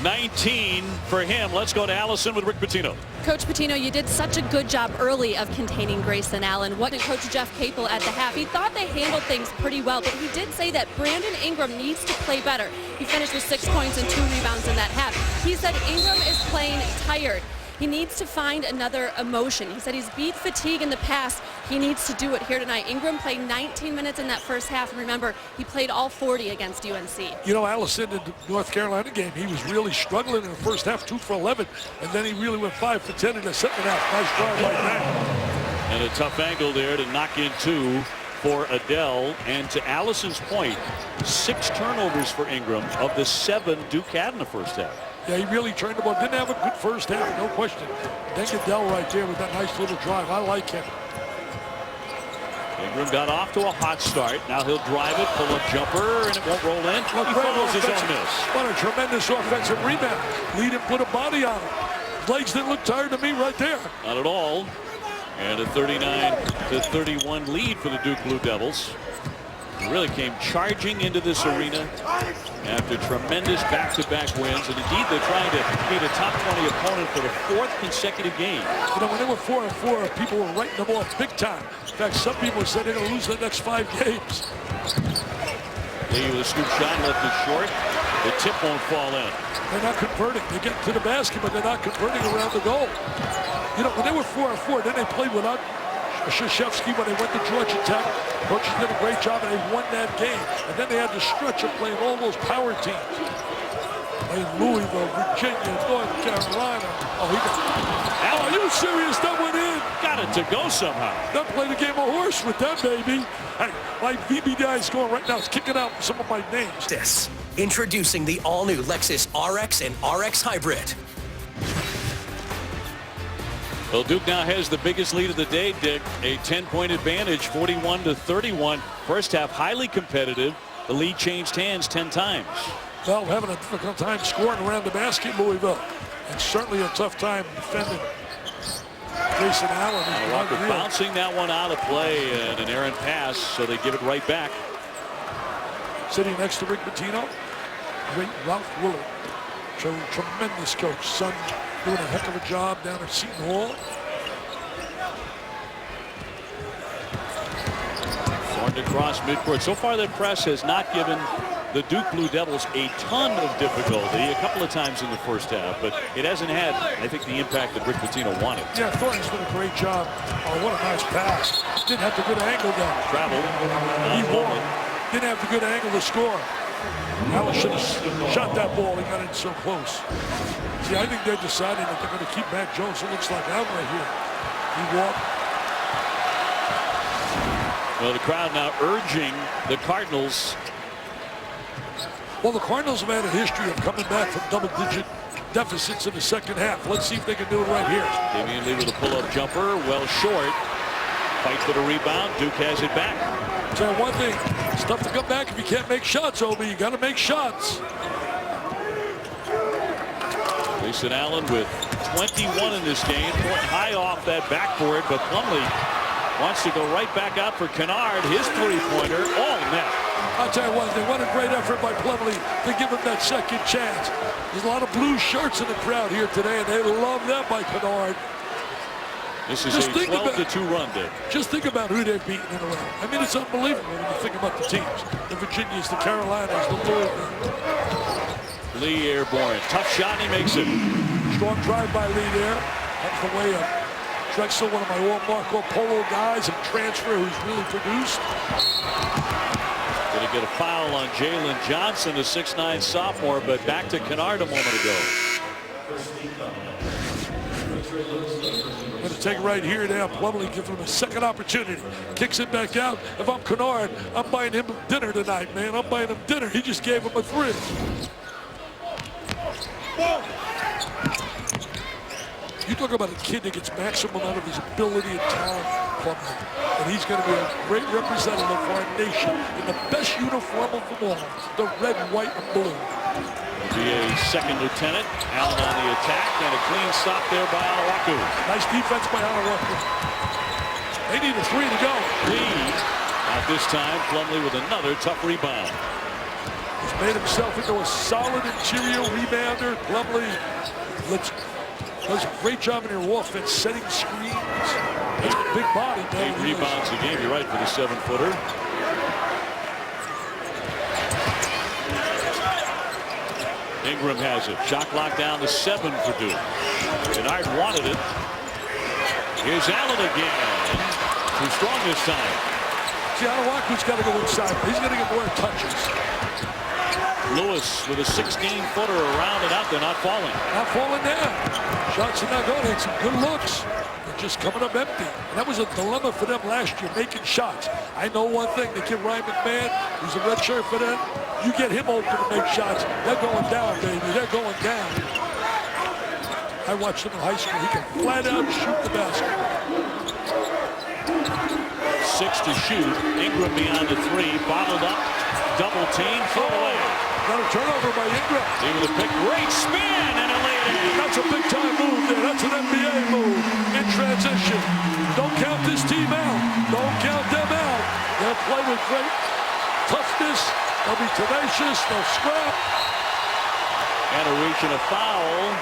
[SPEAKER 2] 19 for him. Let's go to Allison with Rick Pitino.
[SPEAKER 3] Coach Pitino, you did such a good job early of containing Grayson Allen. What did Coach Jeff Capel at the half? He thought they handled things pretty well, but he did say that Brandon Ingram needs to play better. He finished with 6 points and 2 rebounds in that half. He said Ingram is playing tired. He needs to find another emotion. He said he's beat fatigue in the past. He needs to do it here tonight. Ingram played 19 minutes in that first half. And remember, he played all 40 against UNC.
[SPEAKER 1] You know, Allison in the North Carolina game, he was really struggling in the first half, 2 for 11. And then he really went 5 for 10 in the second half. Nice drive like that.
[SPEAKER 2] And a tough angle there to knock in 2 for Adele. And to Allison's point, 6 turnovers for Ingram of the 7 Duke had in the first half.
[SPEAKER 1] Yeah, he really turned the ball. Didn't have a good first half, no question. Then Adele right there with that nice little drive. I like him.
[SPEAKER 2] Ingram got off to a hot start. Now he'll drive it, pull a jumper, and it won't roll in. He follows his own miss.
[SPEAKER 1] What a tremendous offensive rebound. Lead him, put a body on him. Legs didn't look tired to me right there.
[SPEAKER 2] Not at all. And a 39-31 lead for the Duke Blue Devils. Really came charging into this arena after tremendous back-to-back wins. And indeed, they're trying to beat a top 20 opponent for the 4th consecutive game.
[SPEAKER 1] You know, when they were 4-4, people were writing them off big time. In fact, some people said they're going to lose the next 5 games.
[SPEAKER 2] Lee with a scoop shot, left it short. The tip won't fall in.
[SPEAKER 1] They're not converting. They get to the basket, but they're not converting around the goal. You know, when they were 4-4, then they played without Krzyzewski when they went to Georgia Tech. Coaches did a great job, and they won that game. And then they had the stretch of playing all those power teams. Playing Louisville, Virginia, North Carolina. Are you serious? That went in.
[SPEAKER 2] Got it to go somehow.
[SPEAKER 1] Don't play the game of horse with them, baby. Hey, my VBDI is going right now. It's kicking out some of my names.
[SPEAKER 4] Introducing the all-new Lexus RX and RX Hybrid.
[SPEAKER 2] Well, Duke now has the biggest lead of the day, Dick. A 10-point advantage, 41-31. First half, highly competitive. The lead changed hands 10 times.
[SPEAKER 1] Well, having a difficult time scoring around the basket, Louisville. And certainly a tough time defending Grayson Allen.
[SPEAKER 2] Walker bouncing that one out of play and an errant pass, so they give it right back.
[SPEAKER 1] Sitting next to Rick Pitino, great Ralph Willard. Tremendous coach. Son doing a heck of a job down at Seton Hall.
[SPEAKER 2] Thornton across midcourt. So far, the press has not given the Duke Blue Devils a ton of difficulty a couple of times in the first half, but it hasn't had, I think, the impact that Rick Pitino wanted.
[SPEAKER 1] Yeah, Thornton's done a great job. Oh, what a nice pass. Didn't have the good angle down.
[SPEAKER 2] Traveled.
[SPEAKER 1] He won. Didn't have the good angle to score. Allen should have shot that ball. He got in so close. See, I think they're deciding that they're going to keep Mac Jones. It looks like out right here. He walked.
[SPEAKER 2] Well, the crowd now urging the Cardinals.
[SPEAKER 1] Well, the Cardinals have had a history of coming back from double-digit deficits in the second half. Let's see if they can do it right here.
[SPEAKER 2] Damian Lee with a pull-up jumper, well short. Fight for the rebound. Duke has it back.
[SPEAKER 1] Tell you one thing, it's tough to come back if you can't make shots, Obi. You got to make shots.
[SPEAKER 2] Grayson Allen with 21 in this game. High off that backboard, but Plumlee wants to go right back out for Kennard. His three-pointer, all net.
[SPEAKER 1] I'll tell you one thing, what a great effort by Plumlee to give him that second chance. There's a lot of blue shirts in the crowd here today, and they love that by Kennard.
[SPEAKER 2] This is a 12-2 run, Dick.
[SPEAKER 1] Just think about who they've beaten in a row. I mean, it's unbelievable when you think about the teams. The Virginias, the Carolinas, the Louisville.
[SPEAKER 2] Lee airborne. Tough shot, and he makes it.
[SPEAKER 1] Strong drive by Lee there. That's the way of Drexel, one of my old Marco Polo guys, a transfer who's really produced.
[SPEAKER 2] Going to get a foul on Jalen Johnson, the 6'9" sophomore, but back to Kennard a moment ago.
[SPEAKER 1] Going to take it right here now. Plumlee gives him a second opportunity. Kicks it back out. If I'm Kennard, I'm buying him dinner tonight, man. I'm buying him dinner. He just gave him a three. You talk about a kid that gets maximum out of his ability and talent, Plumlee. And he's going to be a great representative for our nation in the best uniform of them all, the red, white, and blue.
[SPEAKER 2] Be a second lieutenant. Allen on the attack, and a clean stop there by Anawaku.
[SPEAKER 1] Nice defense by Anawaku. They need a three to go.
[SPEAKER 2] Lee, at this time, Plumlee with another tough rebound.
[SPEAKER 1] He's made himself into a solid interior rebounder. Plumlee does a great job in their offense, setting screens. That's a big body, man.
[SPEAKER 2] 8 rebounds a game. You're right for the 7-footer. Ingram has it. Shot clock down to 7 for Duke. Kennard wanted it. Here's Allen again. Too strong this time.
[SPEAKER 1] See, Anawaku's got to go inside. He's going to get more touches.
[SPEAKER 2] Lewis with a 16-footer around and out. They're not falling.
[SPEAKER 1] Not falling down. Shots are not going. They had some good looks. They're just coming up empty. And that was a dilemma for them last year, making shots. I know one thing. The kid Ryan McMahon, who's a red shirt for them, you get him open to make shots. They're going down, baby. They're going down. I watched him in high school. He can flat out shoot the basket.
[SPEAKER 2] 6 to shoot. Ingram beyond the 3. Bottled up. Double team. Throw away.
[SPEAKER 1] Got a turnover by Ingram.
[SPEAKER 2] He with a pick. Great spin and a lead.
[SPEAKER 1] That's a big time move there. That's an NBA move in transition. Don't count this team out. Don't count them out. They'll play with great toughness. They'll be tenacious. They'll scrap.
[SPEAKER 2] And a reach and a foul.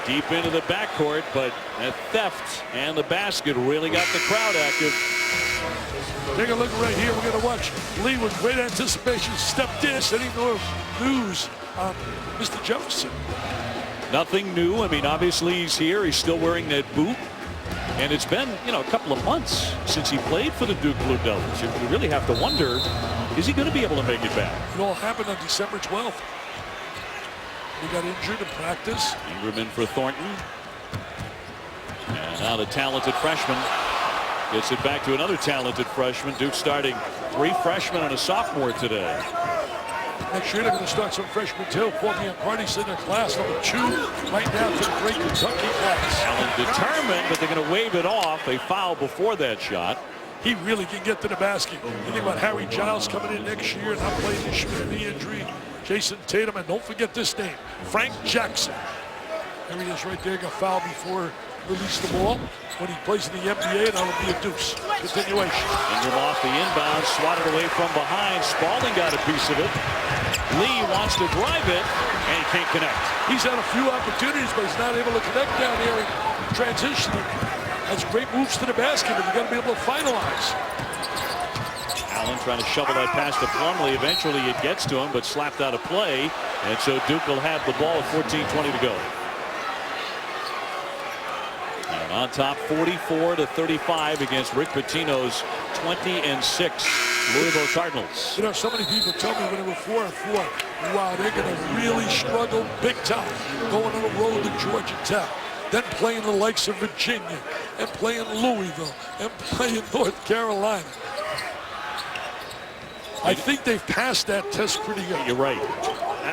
[SPEAKER 2] Deep into the backcourt, but that theft and the basket really got the crowd active.
[SPEAKER 1] Take a look right here. We're going to watch Lee with great anticipation stepped in, setting the news on Mr. Jefferson.
[SPEAKER 2] Nothing new. I mean, obviously he's here. He's still wearing that boot. And it's been, a couple of months since he played for the Duke Blue Devils. You really have to wonder, is he going to be able to make it back?
[SPEAKER 1] It all happened on December 12th. He got injured in practice.
[SPEAKER 2] Ingram in for Thornton. And now the talented freshman gets it back to another talented freshman. Duke starting 3 freshmen and a sophomore today.
[SPEAKER 1] Next year they're going to start some freshmen too. Four-man parties in their class, number 2, right now for the great Kentucky class.
[SPEAKER 2] Allen determined, but they're going to wave it off. They foul before that shot.
[SPEAKER 1] He really can get to the basket. You think about Harry Giles coming in next year, not playing this year with knee injury. Jason Tatum, and don't forget this name, Frank Jackson. There he is right there, got fouled before release the ball. When he plays in the NBA, that'll be a deuce. Continuation.
[SPEAKER 2] Ingram off the inbound, swatted away from behind. Spalding got a piece of it. Lee wants to drive it, and he can't connect.
[SPEAKER 1] He's had a few opportunities, but he's not able to connect down here in transition. That's great moves to the basket, but you got to be able to finalize.
[SPEAKER 2] Allen trying to shovel that pass to Plumlee. Eventually it gets to him, but slapped out of play. And so Duke will have the ball with 14:20 to go. And on top 44-35 against Rick Pitino's 20-6 Louisville Cardinals.
[SPEAKER 1] You know, so many people tell me when they were 4-4, wow, they're going to really struggle big time going on the road to Georgia Tech. Then playing the likes of Virginia, and playing Louisville, and playing North Carolina. I think they've passed that test pretty good.
[SPEAKER 2] You're right.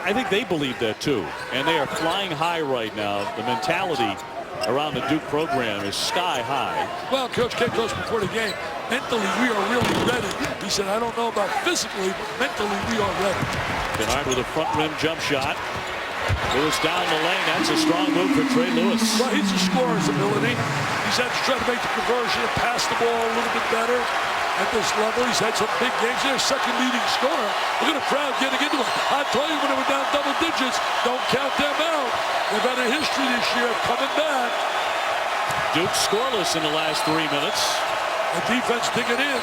[SPEAKER 2] I think they believe that too. And they are flying high right now. The mentality around the Duke program is sky high.
[SPEAKER 1] Well, Coach K told us before the game, mentally we are really ready. He said, I don't know about physically, but mentally we are ready.
[SPEAKER 2] Kennard with a front rim jump shot. Lewis down the lane. That's a strong move for Trey Lewis.
[SPEAKER 1] Well, he's a scorer's ability. He's had to try to make the conversion and pass the ball a little bit better at this level. He's had some big games. Their second leading scorer. Look at the crowd getting into it. I told you when they were down double digits, don't count them out. They've had a history this year of coming back.
[SPEAKER 2] Duke scoreless in the last 3 minutes.
[SPEAKER 1] The defense digging in.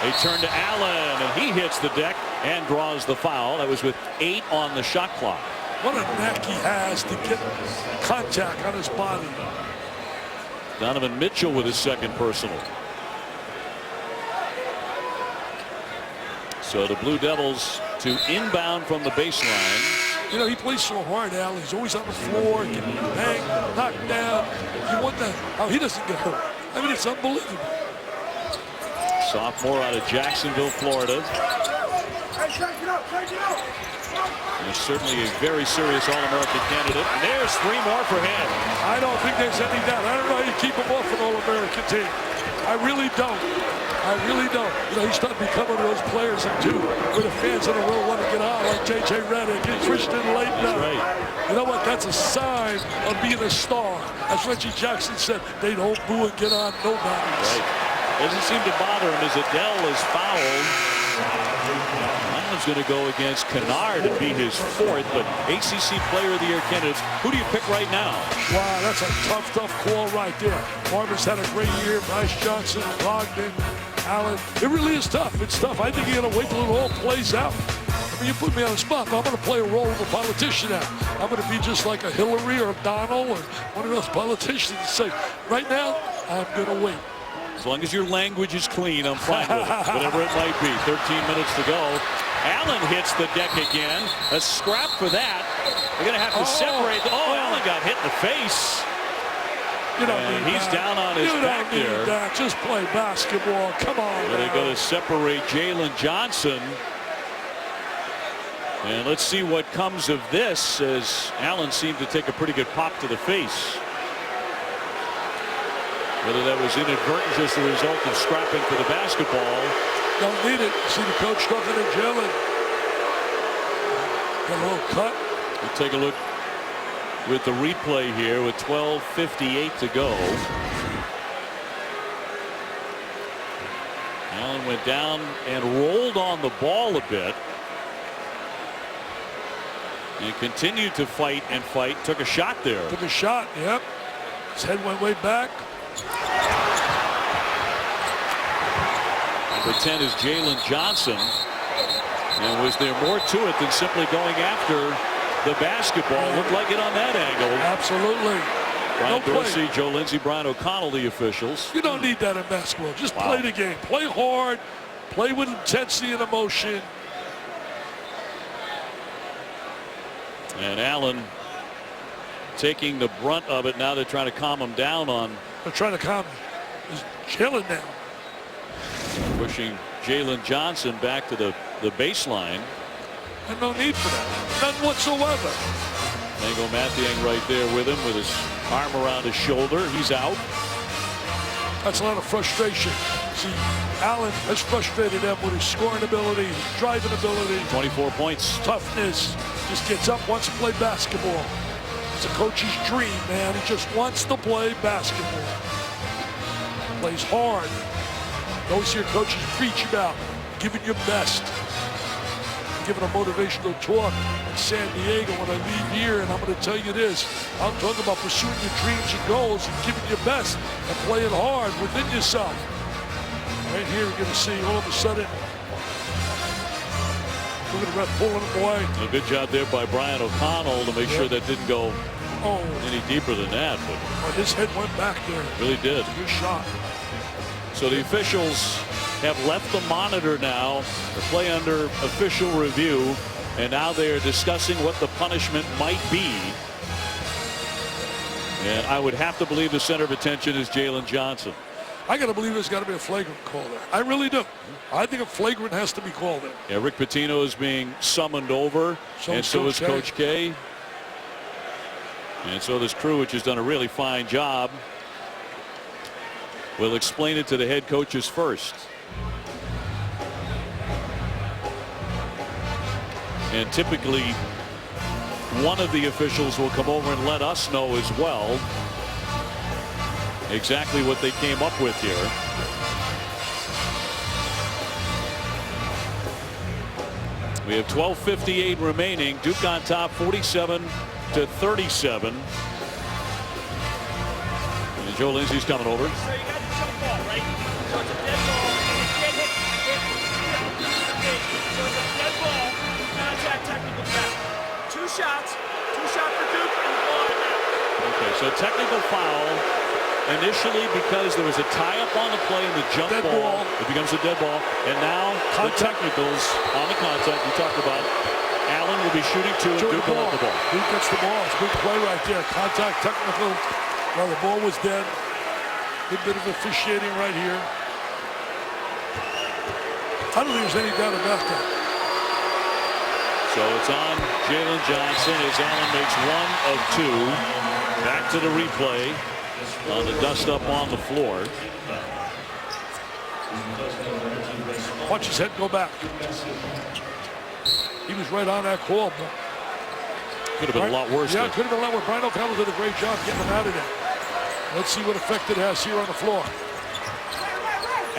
[SPEAKER 2] They turn to Allen, and he hits the deck and draws the foul. That was with 8 on the shot clock.
[SPEAKER 1] What a knack he has to get contact on his body.
[SPEAKER 2] Donovan Mitchell with his second personal. So the Blue Devils to inbound from the baseline.
[SPEAKER 1] You know, he plays so hard, Al. He's always on the floor, getting banged, knocked down. You wonder how he doesn't get hurt. I mean, it's unbelievable.
[SPEAKER 2] Sophomore out of Jacksonville, Florida. And certainly a very serious All-American candidate. And there's 3 more for him.
[SPEAKER 1] I don't think there's any doubt. I don't know how you keep him off an All-American team. I really don't. I really don't. You know, he's starting to become one of those players too, where the fans in the row want to get on, like J.J. Redick and Christian Laettner.
[SPEAKER 2] That's right.
[SPEAKER 1] You know what? That's a sign of being a star. As Reggie Jackson said, they don't boo and get on nobody.
[SPEAKER 2] Right. Doesn't seem to bother him as Adele is fouled. Allen's going to go against Kennard and be his 4th, but ACC Player of the Year candidates. Who do you pick right now?
[SPEAKER 1] Wow, that's a tough call right there. Marvin's had a great year. Bryce Johnson, Brogdon, Allen. It really is tough. It's tough. I think you got to wait till it all plays out. I mean, you put me on the spot. I'm going to play a role of a politician now. I'm going to be just like a Hillary or a Donald or one of those politicians and say, right now, I'm going to wait.
[SPEAKER 2] As long as your language is clean, I'm fine with it, whatever it might be. 13 minutes to go. Allen hits the deck again. A scrap for that. They're going to have to separate. Allen got hit in the face.
[SPEAKER 1] You don't
[SPEAKER 2] and
[SPEAKER 1] need
[SPEAKER 2] he's
[SPEAKER 1] that.
[SPEAKER 2] down on his back
[SPEAKER 1] You don't
[SPEAKER 2] there.
[SPEAKER 1] need that. Just play basketball. Come on.
[SPEAKER 2] They're going to separate Jalen Johnson. And let's see what comes of this, as Allen seemed to take a pretty good pop to the face. Whether that was inadvertent as a result of scrapping for the basketball.
[SPEAKER 1] Don't need it. See the coach talking to Jalen. Got a little cut.
[SPEAKER 2] We'll take a look with the replay here with 12:58 to go. Allen went down and rolled on the ball a bit. And continued to fight and fight. Took a shot there.
[SPEAKER 1] Took a shot, yep. His head went way back.
[SPEAKER 2] Number 10 is Jalen Johnson. And was there more to it than simply going after the basketball? Looked like it on that angle.
[SPEAKER 1] Absolutely.
[SPEAKER 2] Brian
[SPEAKER 1] No
[SPEAKER 2] Dorsey,
[SPEAKER 1] play.
[SPEAKER 2] Joe Lindsey, Brian O'Connell, the officials.
[SPEAKER 1] You don't need that in basketball. Just play the game. Play hard. Play with intensity and emotion.
[SPEAKER 2] And Allen taking the brunt of it. Now they're trying to calm him down on.
[SPEAKER 1] They're trying to calm Jalen down.
[SPEAKER 2] Pushing Jalen Johnson back to the baseline.
[SPEAKER 1] And no need for that. None whatsoever.
[SPEAKER 2] Mango Mathiang right there with him with his arm around his shoulder. He's out.
[SPEAKER 1] That's a lot of frustration. See, Allen has frustrated them with his scoring ability, his driving ability.
[SPEAKER 2] 24 points.
[SPEAKER 1] Toughness. Just gets up, wants to play basketball. It's a coach's dream, man. He just wants to play basketball. Plays hard. Those here coaches preach about giving your best. Giving a motivational talk in San Diego when I leave here, and I'm going to tell you this. I'm talking about pursuing your dreams and goals and giving your best and playing hard within yourself. Right here, we're going to see all of a sudden, look at the ref pulling him away.
[SPEAKER 2] A good job there by Brian O'Connell to make sure that didn't go any deeper than that. But
[SPEAKER 1] his head went back there.
[SPEAKER 2] Really did.
[SPEAKER 1] Good shot.
[SPEAKER 2] So the officials have left the monitor now. The play under official review, and now they are discussing what the punishment might be. And I would have to believe the center of attention is Jalen Johnson.
[SPEAKER 1] I got to believe there's got to be a flagrant call there. I really do. I think a flagrant has to be called there.
[SPEAKER 2] Yeah, Rick Pitino is being summoned over, and so is Coach K. And so this crew, which has done a really fine job, will explain it to the head coaches first. And typically, one of the officials will come over and let us know as well exactly what they came up with here. We have 12:58 remaining. Duke on top, 47-37. And Joe Lindsay's coming over.
[SPEAKER 4] Two shots for Duke and the ball in there.
[SPEAKER 2] Okay, so technical foul initially because there was a tie-up on the play in the jump ball. It becomes a dead ball. And now the technicals on the contact we talked about. Allen will be shooting two and Duke will have the ball.
[SPEAKER 1] Duke gets the ball. It's a good play right there. Contact, technical. Well, the ball was dead. Good bit of officiating right here. I don't think there's any doubt about that.
[SPEAKER 2] So it's on Jalen Johnson as Allen makes one of two. Back to the replay on the dust up on the floor.
[SPEAKER 1] Watch his head go back. He was right on that call.
[SPEAKER 2] Could have been a lot worse.
[SPEAKER 1] Yeah, it could have been a lot worse. Brian O'Connell did a great job getting him out of there. Let's see what effect it has here on the floor.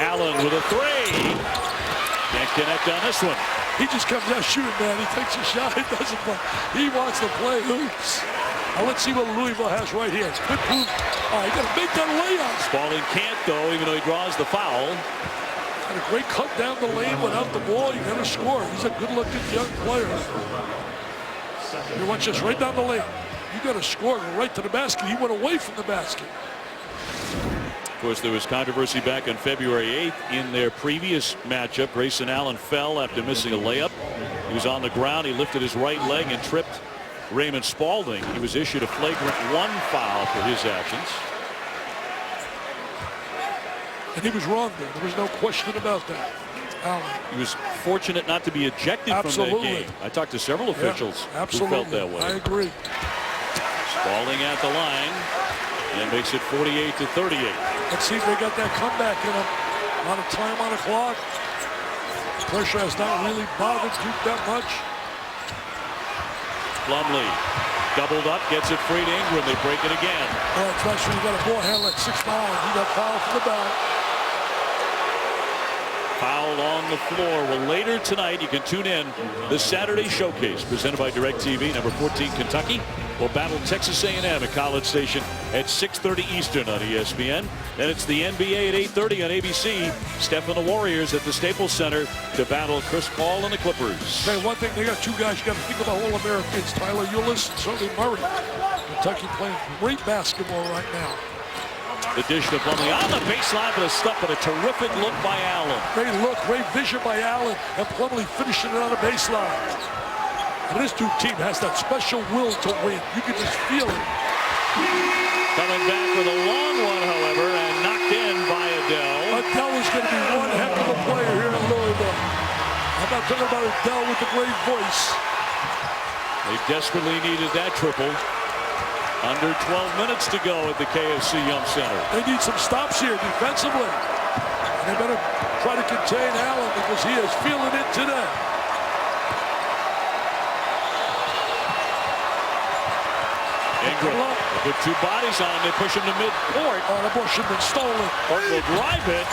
[SPEAKER 2] Allen with a three. Can't connect on this one.
[SPEAKER 1] He just comes out shooting, man. He takes a shot. He doesn't play. He wants to play hoops. Now let's see what Louisville has right here. Good move. Oh, he got to make that layup.
[SPEAKER 2] Spalding can't, though, even though he draws the foul.
[SPEAKER 1] And a great cut down the lane without the ball. You got to score. He's a good-looking young player. You watch this right down the lane. You got to score right to the basket. He went away from the basket.
[SPEAKER 2] Of course, there was controversy back on February 8th in their previous matchup. Grayson Allen fell after missing a layup. He was on the ground. He lifted his right leg and tripped Raymond Spalding. He was issued a flagrant one foul for his actions.
[SPEAKER 1] And he was wrong there. There was no question about that. Allen.
[SPEAKER 2] He was fortunate not to be ejected from that game. I talked to several officials who felt that way.
[SPEAKER 1] I agree.
[SPEAKER 2] Spalding at the line and makes it 48-38.
[SPEAKER 1] Let's see if they got that comeback in them. A lot of time on the clock. Pressure has not really bothered Duke that much.
[SPEAKER 2] Plumlee doubled up, gets it free to Ingram. They break it again.
[SPEAKER 1] Oh, it's nice when you got a ball handler at 6'9". He got fouled from the back.
[SPEAKER 2] Foul on the floor. Well, later tonight, you can tune in the Saturday Showcase presented by DirecTV. Number 14, Kentucky will battle Texas A&M at College Station at 6:30 Eastern on ESPN. Then it's the NBA at 8:30 on ABC. Steph and the Warriors at the Staples Center to battle Chris Paul and the Clippers.
[SPEAKER 1] Okay, one thing, they got two guys you got to think about All-Americans, Tyler Ulis and certainly Murray. Kentucky playing great basketball right now.
[SPEAKER 2] The dish to Plumlee on the baseline for the stop, but a terrific look by Allen.
[SPEAKER 1] Great look, great vision by Allen, and Plumlee finishing it on the baseline. And this Duke team has that special will to win. You can just feel it.
[SPEAKER 2] Coming back with a long one, however, and knocked in by Adele.
[SPEAKER 1] Adele is going to be one heck of a player here in Louisville. I I'm not talking about Adele with the great voice.
[SPEAKER 2] They desperately needed that triple. Under 12 minutes to go at the KFC Yum Center.
[SPEAKER 1] They need some stops here defensively. And they better try to contain Allen because he is feeling it today.
[SPEAKER 2] Ingram, they put two bodies on him. They push him to midcourt.
[SPEAKER 1] Oh, the ball should have been stolen.
[SPEAKER 2] Or will drive it.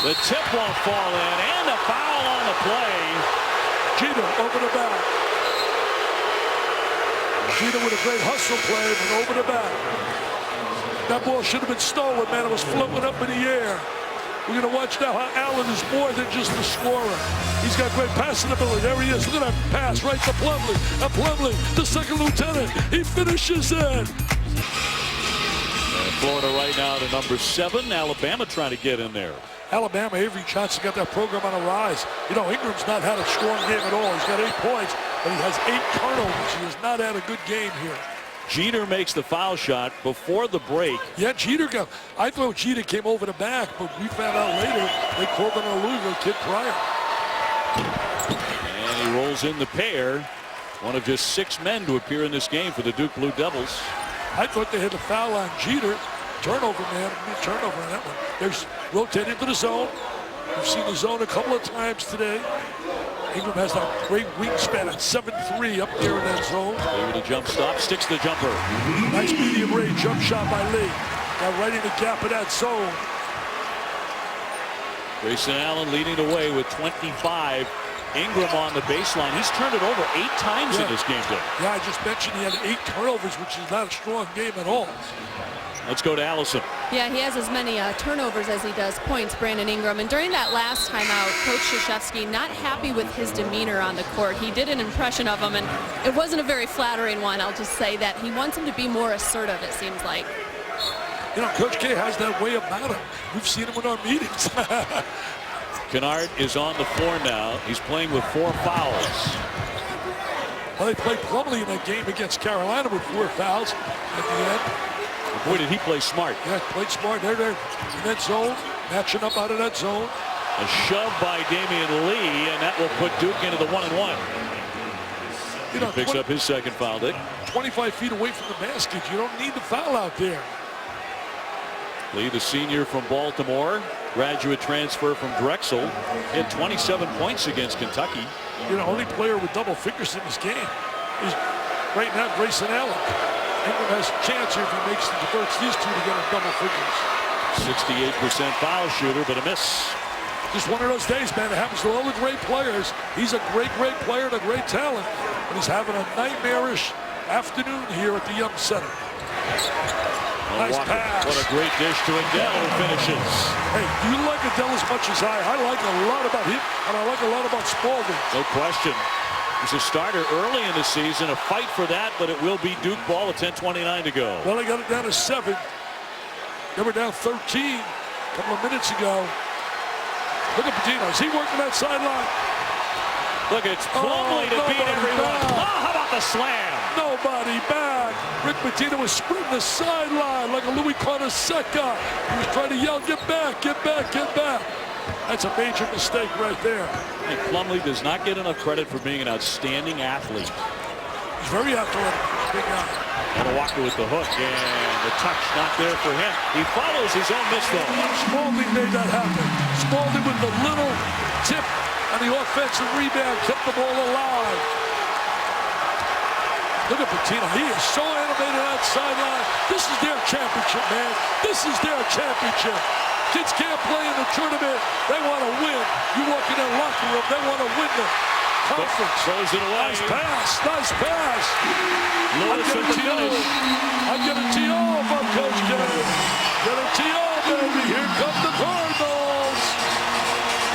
[SPEAKER 2] The tip won't fall in. And a foul on the play.
[SPEAKER 1] Jeter over the back. Jeter with a great hustle play, but over the back. That ball should have been stolen, man. It was floating up in the air. We're going to watch now how Allen is more than just a scorer. He's got great passing ability. There he is. Look at that pass right to Plumlee. And Plumlee, the second lieutenant, he finishes it.
[SPEAKER 2] And Florida right now to number 7. Alabama trying to get in there.
[SPEAKER 1] Alabama, Avery Johnson got that program on a rise. You know, Ingram's not had a strong game at all. He's got 8 points, but he has 8 turnovers. He has not had a good game here.
[SPEAKER 2] Jeter makes the foul shot before the break.
[SPEAKER 1] Yeah, Jeter got. I thought Jeter came over the back, but we found out later they called on a Louisville kid prior.
[SPEAKER 2] And he rolls in the pair. One of just 6 men to appear in this game for the Duke Blue Devils.
[SPEAKER 1] I thought they had a foul on Jeter. Turnover, man. Turnover on that one. There's rotate into the zone. We've seen the zone a couple of times today. Ingram has that great wingspan at 7'3" up there in that zone.
[SPEAKER 2] Lee with a jump stop, sticks the jumper.
[SPEAKER 1] Nice medium range jump shot by Lee. Now right in the gap of that zone.
[SPEAKER 2] Grayson Allen leading the way with 25. Ingram on the baseline. He's turned it over 8 times in this game today.
[SPEAKER 1] Yeah, I just mentioned he had 8 turnovers, which is not a strong game at all.
[SPEAKER 2] Let's go to Allison.
[SPEAKER 3] Yeah, he has as many turnovers as he does points, Brandon Ingram. And during that last timeout, Coach Krzyzewski not happy with his demeanor on the court. He did an impression of him, and it wasn't a very flattering one. I'll just say that he wants him to be more assertive, it seems like.
[SPEAKER 1] You know, Coach K has that way about him. We've seen him in our meetings.
[SPEAKER 2] Kennard is on the floor now. He's playing with 4 fouls.
[SPEAKER 1] Well, they played Plumlee in that game against Carolina with 4 fouls at the end.
[SPEAKER 2] Boy, did he play smart.
[SPEAKER 1] Yeah, played smart. They're there in that zone, matching up out of that zone.
[SPEAKER 2] A shove by Damian Lee, and that will put Duke into the 1-and-1.
[SPEAKER 1] You know,
[SPEAKER 2] He picks up his second foul, Dick.
[SPEAKER 1] 25 feet away from the basket. You don't need the foul out there.
[SPEAKER 2] Lee, the senior from Baltimore, graduate transfer from Drexel, hit 27 points against Kentucky.
[SPEAKER 1] You know, only player with double figures in this game is right now Grayson Allen. Ingram has a chance here if he converts these two to get in double figures.
[SPEAKER 2] 68% foul shooter, but a miss.
[SPEAKER 1] Just one of those days, man. It happens to all the great players. He's a great player and a great talent. But he's having a nightmarish afternoon here at the Yum Center. Nice
[SPEAKER 2] Walker,
[SPEAKER 1] pass.
[SPEAKER 2] what a great dish to Adele, who finishes.
[SPEAKER 1] Hey, you like Adele as much as I like a lot about him, and I like a lot about Spalding.
[SPEAKER 2] No question. He's a starter early in the season. A fight for that, but it will be Duke ball with 10:29 to go.
[SPEAKER 1] Well, they got it down to 7. They were down 13 a couple of minutes ago. Look at Patino. Is he working that sideline?
[SPEAKER 2] Look, it's Plumlee to beat everyone.
[SPEAKER 1] Back.
[SPEAKER 2] Oh, how about the slam?
[SPEAKER 1] Nobody back. Rick Pitino was sprinting the sideline like a Louis Conaseca. He was trying to yell, get back, get back, get back. That's a major mistake right there.
[SPEAKER 2] And Plumlee does not get enough credit for being an outstanding athlete.
[SPEAKER 1] He's very athletic. Big guy.
[SPEAKER 2] And Walker with the hook, and the touch not there for him. He follows his own miss, though.
[SPEAKER 1] Spalding made that happen. Spalding with the little tip on the offensive rebound kept the ball alive. Look at Patino. He is so animated on that sideline. This is their championship, man. This is their championship. Kids can't play in the tournament. They want to win. You walk in their locker room, they want to win the conference.
[SPEAKER 2] Throws it away.
[SPEAKER 1] Nice pass. Nice pass.
[SPEAKER 2] Lewis with the finish.
[SPEAKER 1] I get a TO from Coach K. Get a TO, baby. Here come the Cardinals.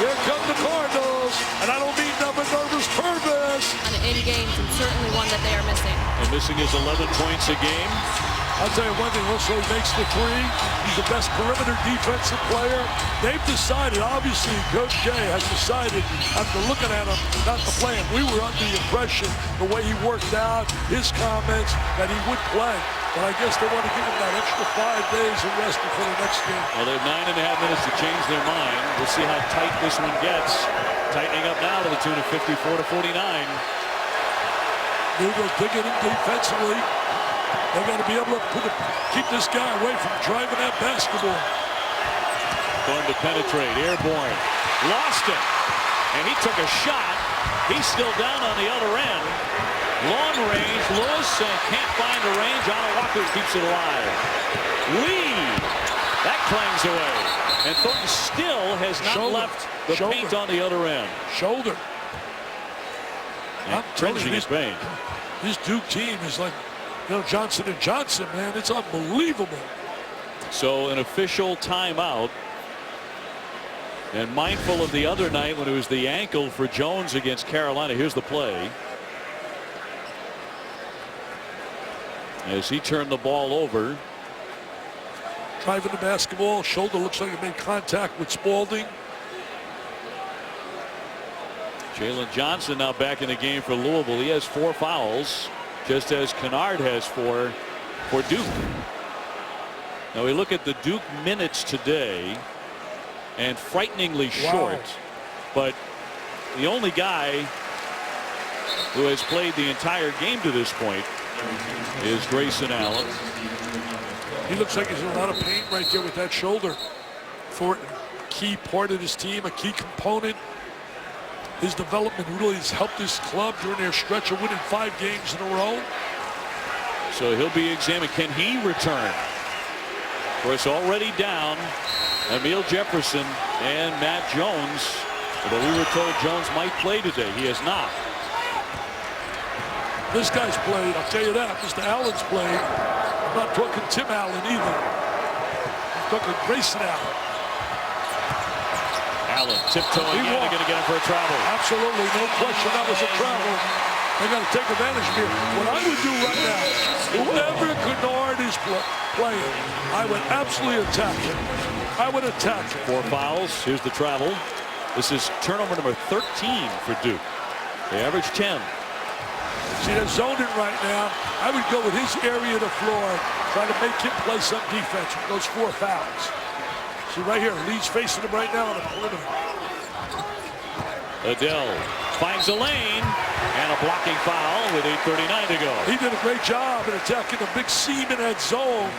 [SPEAKER 1] Here come the Cardinals. And I don't mean nothing nervous purpose.
[SPEAKER 3] In games, and certainly one that they are missing.
[SPEAKER 2] And missing his 11 points a game.
[SPEAKER 1] I'll tell you one thing, also he makes the 3. He's the best perimeter defensive player. They've decided, obviously, Coach K has decided, after looking at him, not to play him. We were under the impression, the way he worked out, his comments, that he would play. But I guess they want to give him that extra 5 days of rest before the next game.
[SPEAKER 2] Well, they have 9.5 minutes to change their mind. We'll see how tight this one gets. tightening up now to the tune of 54-49.
[SPEAKER 1] Louisville digging in defensively. They got to be able to keep this guy away from driving that basketball.
[SPEAKER 2] Going to penetrate, airborne, lost it, and he took a shot. He's still down on the other end. Long range, Lewis can't find the range. Onawaku keeps it alive. Lee, that clangs away. And Thornton still has not left the paint on the other end.
[SPEAKER 1] Shoulder.
[SPEAKER 2] I'm trenching his pain.
[SPEAKER 1] This Duke team is like, Johnson & Johnson, man. It's unbelievable.
[SPEAKER 2] So an official timeout. And mindful of the other night when it was the ankle for Jones against Carolina. Here's the play. As he turned the ball over.
[SPEAKER 1] Driving the basketball. Shoulder looks like it made contact with Spalding.
[SPEAKER 2] Jalen Johnson now back in the game for Louisville. He has 4 fouls, just as Kennard has 4 for Duke. Now we look at the Duke minutes today, and frighteningly short. But the only guy who has played the entire game to this point is Grayson Allen.
[SPEAKER 1] He looks like he's in a lot of pain right there with that shoulder. Thornton, key part of this team, a key component. His development really has helped this club during their stretch of winning 5 games in a row.
[SPEAKER 2] So he'll be examined. Can he return? Of course, already down Emil Jefferson and Matt Jones. But we were told Jones might play today. He has not.
[SPEAKER 1] This guy's played, I'll tell you that. Mr. Allen's played. I'm not talking Tim Allen either. I'm talking Grayson Allen.
[SPEAKER 2] Allen tiptoeing in. They're going to get him for a travel.
[SPEAKER 1] Absolutely, no question that was a travel. They got to take advantage here. What I would do right now, whoever Kennard is playing, I would absolutely attack him. I would attack him.
[SPEAKER 2] 4 fouls. Here's the travel. This is turnover number 13 for Duke. They average 10.
[SPEAKER 1] See, they're zoning right now. I would go with his area of the floor, try to make him play some defense with those 4 fouls. See right here, Lee's facing him right now on the perimeter.
[SPEAKER 2] Adele finds a lane and a blocking foul with 8:39 to go.
[SPEAKER 1] He did a great job in attacking the big seam in that zone.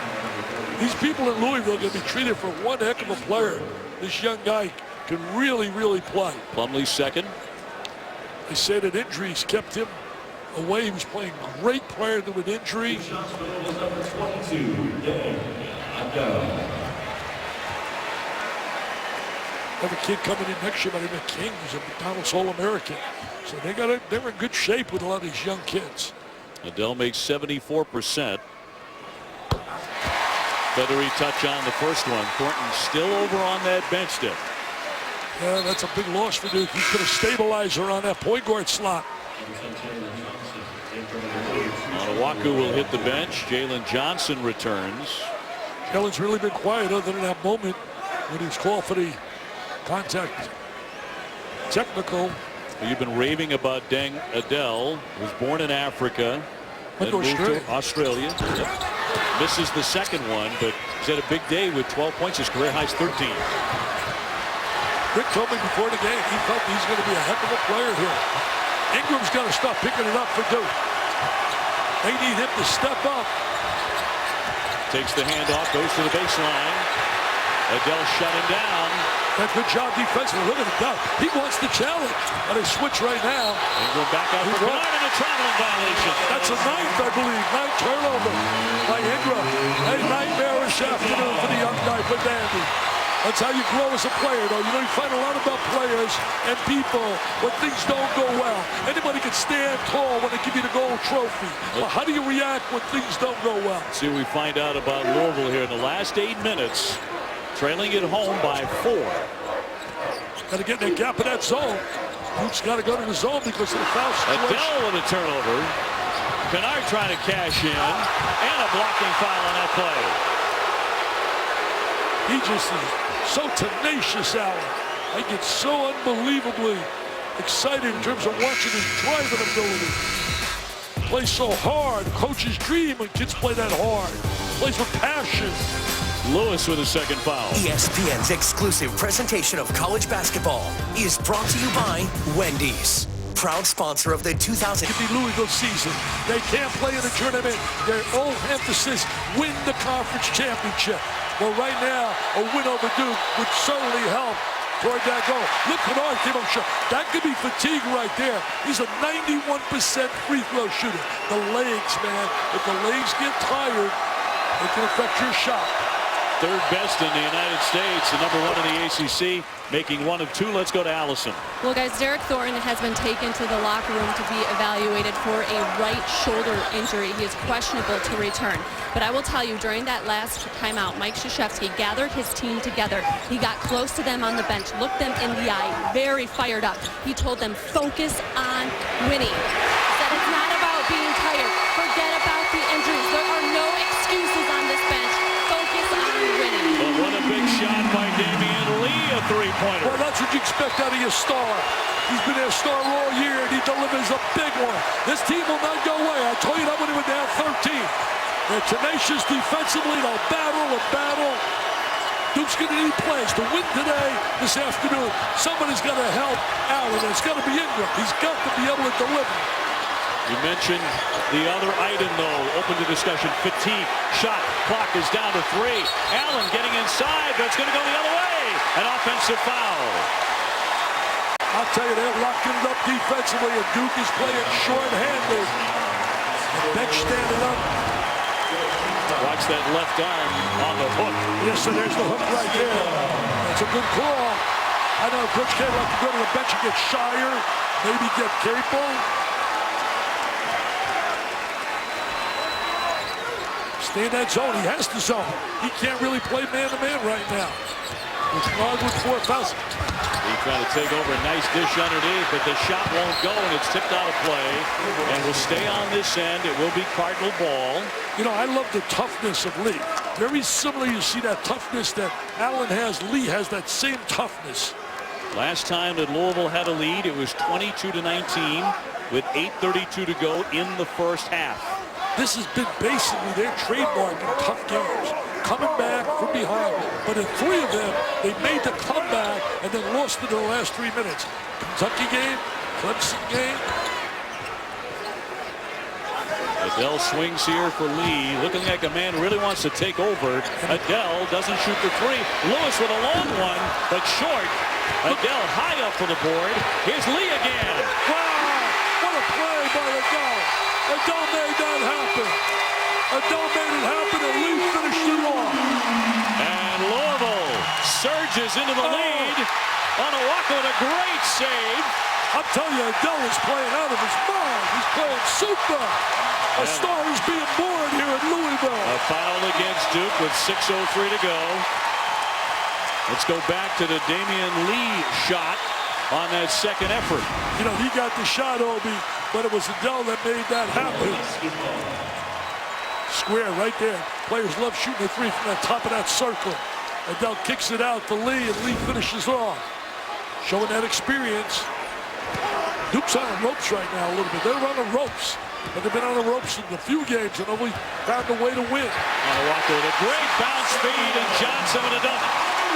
[SPEAKER 1] These people in Louisville are going to be treated for one heck of a player. This young guy can really, really play.
[SPEAKER 2] Plumlee's second.
[SPEAKER 1] They say that injuries kept him away. He was playing great prior to an injury. Have a kid coming in next year by the name of King, who's a McDonald's All-American. So they're in good shape with a lot of these young kids.
[SPEAKER 2] Adele makes 74%. Feathery touch on the first one. Thornton still over on that bench stick.
[SPEAKER 1] Yeah, that's a big loss for Duke. He could have stabilized her on that point guard slot.
[SPEAKER 2] Onawaku will hit the bench. Jalen Johnson returns.
[SPEAKER 1] Jalen's really been quiet other than that moment when he was called for the contact technical.
[SPEAKER 2] You've been raving about Deng Adele, who was born in Africa, then moved to Australia. Misses the second one, but he's had a big day with 12 points. His career high is 13.
[SPEAKER 1] Rick told me before the game he felt he's going to be a heck of a player here. Ingram's got to stop picking it up for Duke. They need him to step up.
[SPEAKER 2] Takes the handoff, goes to the baseline. Adele shut him down.
[SPEAKER 1] That good job defensively. Look at the dunk. He wants the challenge. And they switch right now.
[SPEAKER 2] Ingram back out for Kennard and a traveling violation.
[SPEAKER 1] That's a 9th, I believe. 9th turnover by Ingram. A nightmarish afternoon for the young guy, for Dandy. That's how you grow as a player, though. You find a lot about players and people when things don't go well. Anybody can stand tall when they give you the gold trophy. But how do you react when things don't go well?
[SPEAKER 2] See what we find out about Louisville here in the last 8 minutes. Trailing it home by 4.
[SPEAKER 1] Got to get in that gap in that zone. Duke's got to go to the zone because of the foul situation.
[SPEAKER 2] Adele with a turnover. Kennard trying to cash in. And a blocking foul on that play.
[SPEAKER 1] He just is so tenacious, Allen. I get so unbelievably excited in terms of watching his driving ability. Plays so hard. Coach's dream when kids play that hard. Plays with passion.
[SPEAKER 2] Lewis with a second foul.
[SPEAKER 5] ESPN's exclusive presentation of college basketball is brought to you by Wendy's, proud sponsor of the 2000.
[SPEAKER 1] It could be Louisville season. They can't play in a tournament. Their whole emphasis, win the conference championship. Well, right now, a win over Duke would certainly help toward that goal. Look, Kennard came up shot. That could be fatigue right there. He's a 91% free throw shooter. The legs, man. If the legs get tired, it can affect your shot.
[SPEAKER 2] Third best in the United States, and number 1 in the ACC, making 1 of 2. Let's go to Allison.
[SPEAKER 3] Well, guys, Derek Thornton has been taken to the locker room to be evaluated for a right shoulder injury. He is questionable to return. But I will tell you, during that last timeout, Mike Krzyzewski gathered his team together. He got close to them on the bench, looked them in the eye, very fired up. He told them, focus on winning. He said it's not about being tired. Forget about the injuries. There are no excuses on this bench. Focus on winning.
[SPEAKER 2] But what a big shot by Damian Lee, a three-pointer.
[SPEAKER 1] Well, that's what you expect out of your star. He's been their star all year, and he delivers a big one. This team will not go away. I told you that when they were down 13. They're tenacious defensively. They'll battle and battle. Duke's going to need plays to win today, this afternoon. Somebody's got to help Allen. It's got to be Ingram. He's got to be able to deliver.
[SPEAKER 2] You mentioned the other item, though, open to discussion, fatigue. Shot clock is down to 3. Allen getting inside, but it's going to go the other way. An offensive foul.
[SPEAKER 1] I'll tell you, they're locking it up defensively, and Duke is playing short-handed. The bench standing up.
[SPEAKER 2] Watch that left arm on the hook.
[SPEAKER 1] Yes, so there's the hook right there. That's a good call. I know Coach K like to go to the bench and get Shire, maybe get Capel. Stay in that zone. He has the zone. He can't really play man-to-man right now. It's hard with 4 fouls.
[SPEAKER 2] He trying to take over, a nice dish underneath, but the shot won't go, and it's tipped out of play. And will stay on this end. It will be Cardinal ball.
[SPEAKER 1] You know, I love the toughness of Lee. Very similar, you see that toughness that Allen has. Lee has that same toughness.
[SPEAKER 2] Last time that Louisville had a lead, it was 22-19 with 8:32 to go in the first half.
[SPEAKER 1] This has been basically their trademark in tough games. Coming back from behind. But in 3 of them, they made the comeback and then lost it in the last 3 minutes. Kentucky game, Clemson game.
[SPEAKER 2] Adele swings here for Lee, looking like a man who really wants to take over. Adele doesn't shoot the 3. Lewis with a long one, but short. Adele high up for the board. Here's Lee again.
[SPEAKER 1] Wow, what a play by Adele. Adele made that happen. Adele made it happen, and Lee finished it off.
[SPEAKER 2] And Louisville surges into the lead on a walk with a great save.
[SPEAKER 1] I'm telling you, Adele is playing out of his mind. He's playing super. A star is being born here in Louisville.
[SPEAKER 2] A foul against Duke with 6:03 to go. Let's go back to the Damian Lee shot on that second effort.
[SPEAKER 1] You know, he got the shot, Obi, but it was Adele that made that happen. Square right there. Players love shooting a 3 from the top of that circle. Adele kicks it out to Lee, and Lee finishes off. Showing that experience. Duke's on the ropes right now a little bit. They're on the ropes. But they've been on the ropes in a few games and only found a way to win.
[SPEAKER 2] On a walker with a great bounce speed, and Johnson with a dunk.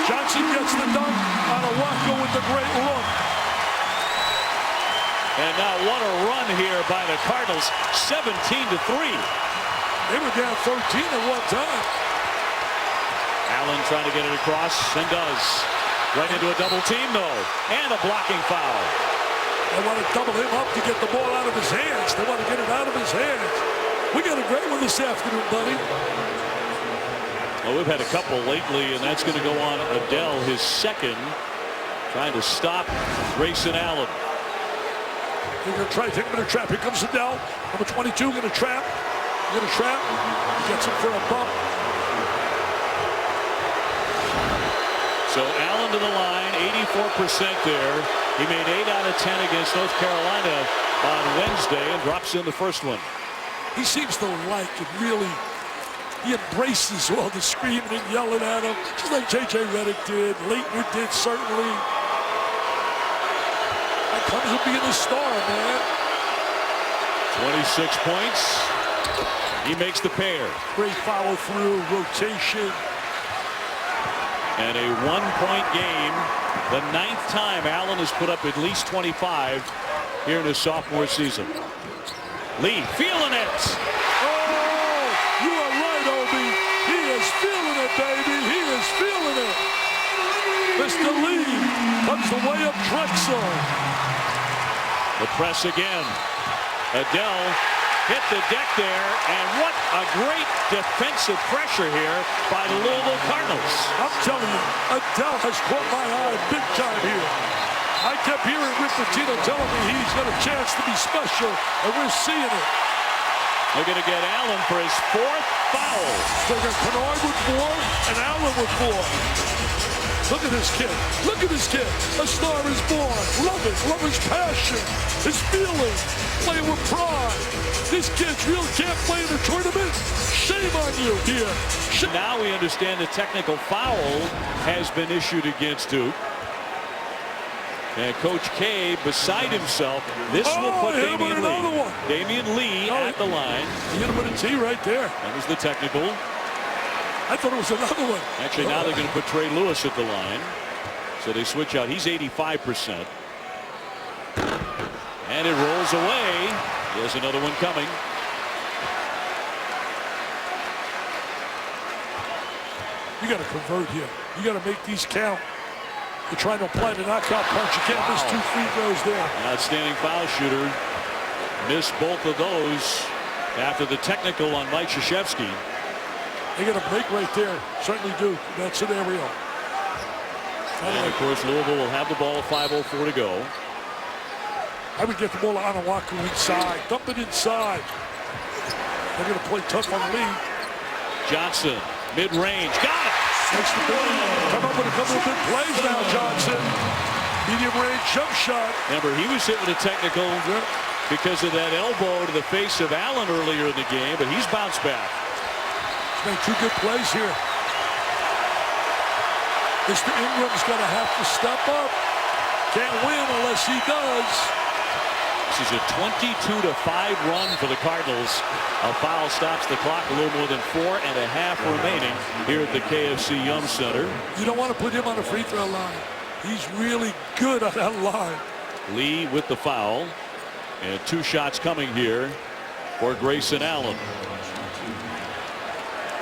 [SPEAKER 1] Johnson gets the dunk on a walker with the great look.
[SPEAKER 2] And now what a run here by the Cardinals, 17-3.
[SPEAKER 1] They were down 13 at one time.
[SPEAKER 2] Allen trying to get it across, and does. Right into a double team, though, and a blocking foul.
[SPEAKER 1] They want to double him up to get the ball out of his hands. They want to get it out of his hands. We got a great one this afternoon, buddy.
[SPEAKER 2] Well, we've had a couple lately, and that's going to go on Adele, his second, trying to stop Grayson Allen.
[SPEAKER 1] They're going to try to take him in a trap. Here comes Adele, number 22, going to trap. Going to trap. He gets him for a bump.
[SPEAKER 2] So Allen to the line, 84% there. He made 8 out of 10 against North Carolina on Wednesday and drops in the first one.
[SPEAKER 1] He seems to like it, really. He embraces all the screaming and yelling at him, just like J.J. Redick did, Leitner did, certainly. That comes with being a star, man.
[SPEAKER 2] 26 points. He makes the pair.
[SPEAKER 1] Great follow-through, rotation.
[SPEAKER 2] And a one-point game. The 9th time Allen has put up at least 25 here in his sophomore season. Lee feeling it.
[SPEAKER 1] Oh, you are right, Obi. He is feeling it, baby. He is feeling it. Mr. Lee comes the way of Drexel.
[SPEAKER 2] The press again. Adele hit the deck there, and what a great defensive pressure here by the Louisville Cardinals.
[SPEAKER 1] I'm telling you, Adele has caught my eye big time here. I kept hearing Rick Pitino telling me he's got a chance to be special, and we're seeing it.
[SPEAKER 2] They're going to get Allen for his 4th foul.
[SPEAKER 1] They got Kennard with 4 and Allen with 4. Look at this kid. Look at this kid. A star is born. Love it. Love his passion. His feeling. Playing with pride. This kid's real can't play in a tournament. Shame on you here.
[SPEAKER 2] Now we understand the technical foul has been issued against Duke. And Coach K beside himself. This will put Damian Lee at the line.
[SPEAKER 1] He hit him with a T right there.
[SPEAKER 2] That was the technical.
[SPEAKER 1] I thought it was another one.
[SPEAKER 2] Actually, now they're going to put Trey Lewis at the line. So they switch out. He's 85%. And it rolls away. There's another one coming.
[SPEAKER 1] You got to convert here. You got to make these count. You're trying to apply the knockout punch. You can't miss 2 free throws there.
[SPEAKER 2] An outstanding foul shooter. Missed both of those after the technical on Mike Krzyzewski.
[SPEAKER 1] They got a break right there. Certainly do. That scenario.
[SPEAKER 2] And of course, Louisville will have the ball. 5:04 to go.
[SPEAKER 1] I would get the ball to Anawaku inside. Dump it inside. They're going to play tough on Lee.
[SPEAKER 2] Johnson, mid-range. Got it!
[SPEAKER 1] Next to Billy. Come up with a couple of big plays now, Johnson. Medium range jump shot.
[SPEAKER 2] Remember, he was hit with a technical because of that elbow to the face of Allen earlier in the game, but he's bounced back.
[SPEAKER 1] Made 2 good plays here. Mr. Ingram's going to have to step up. Can't win unless he does.
[SPEAKER 2] This is a 22-5 run for the Cardinals. A foul stops the clock. A little more than 4.5 remaining here at the KFC Yum Center.
[SPEAKER 1] You don't want to put him on the free throw line. He's really good on that line.
[SPEAKER 2] Lee with the foul. And 2 shots coming here for Grayson Allen.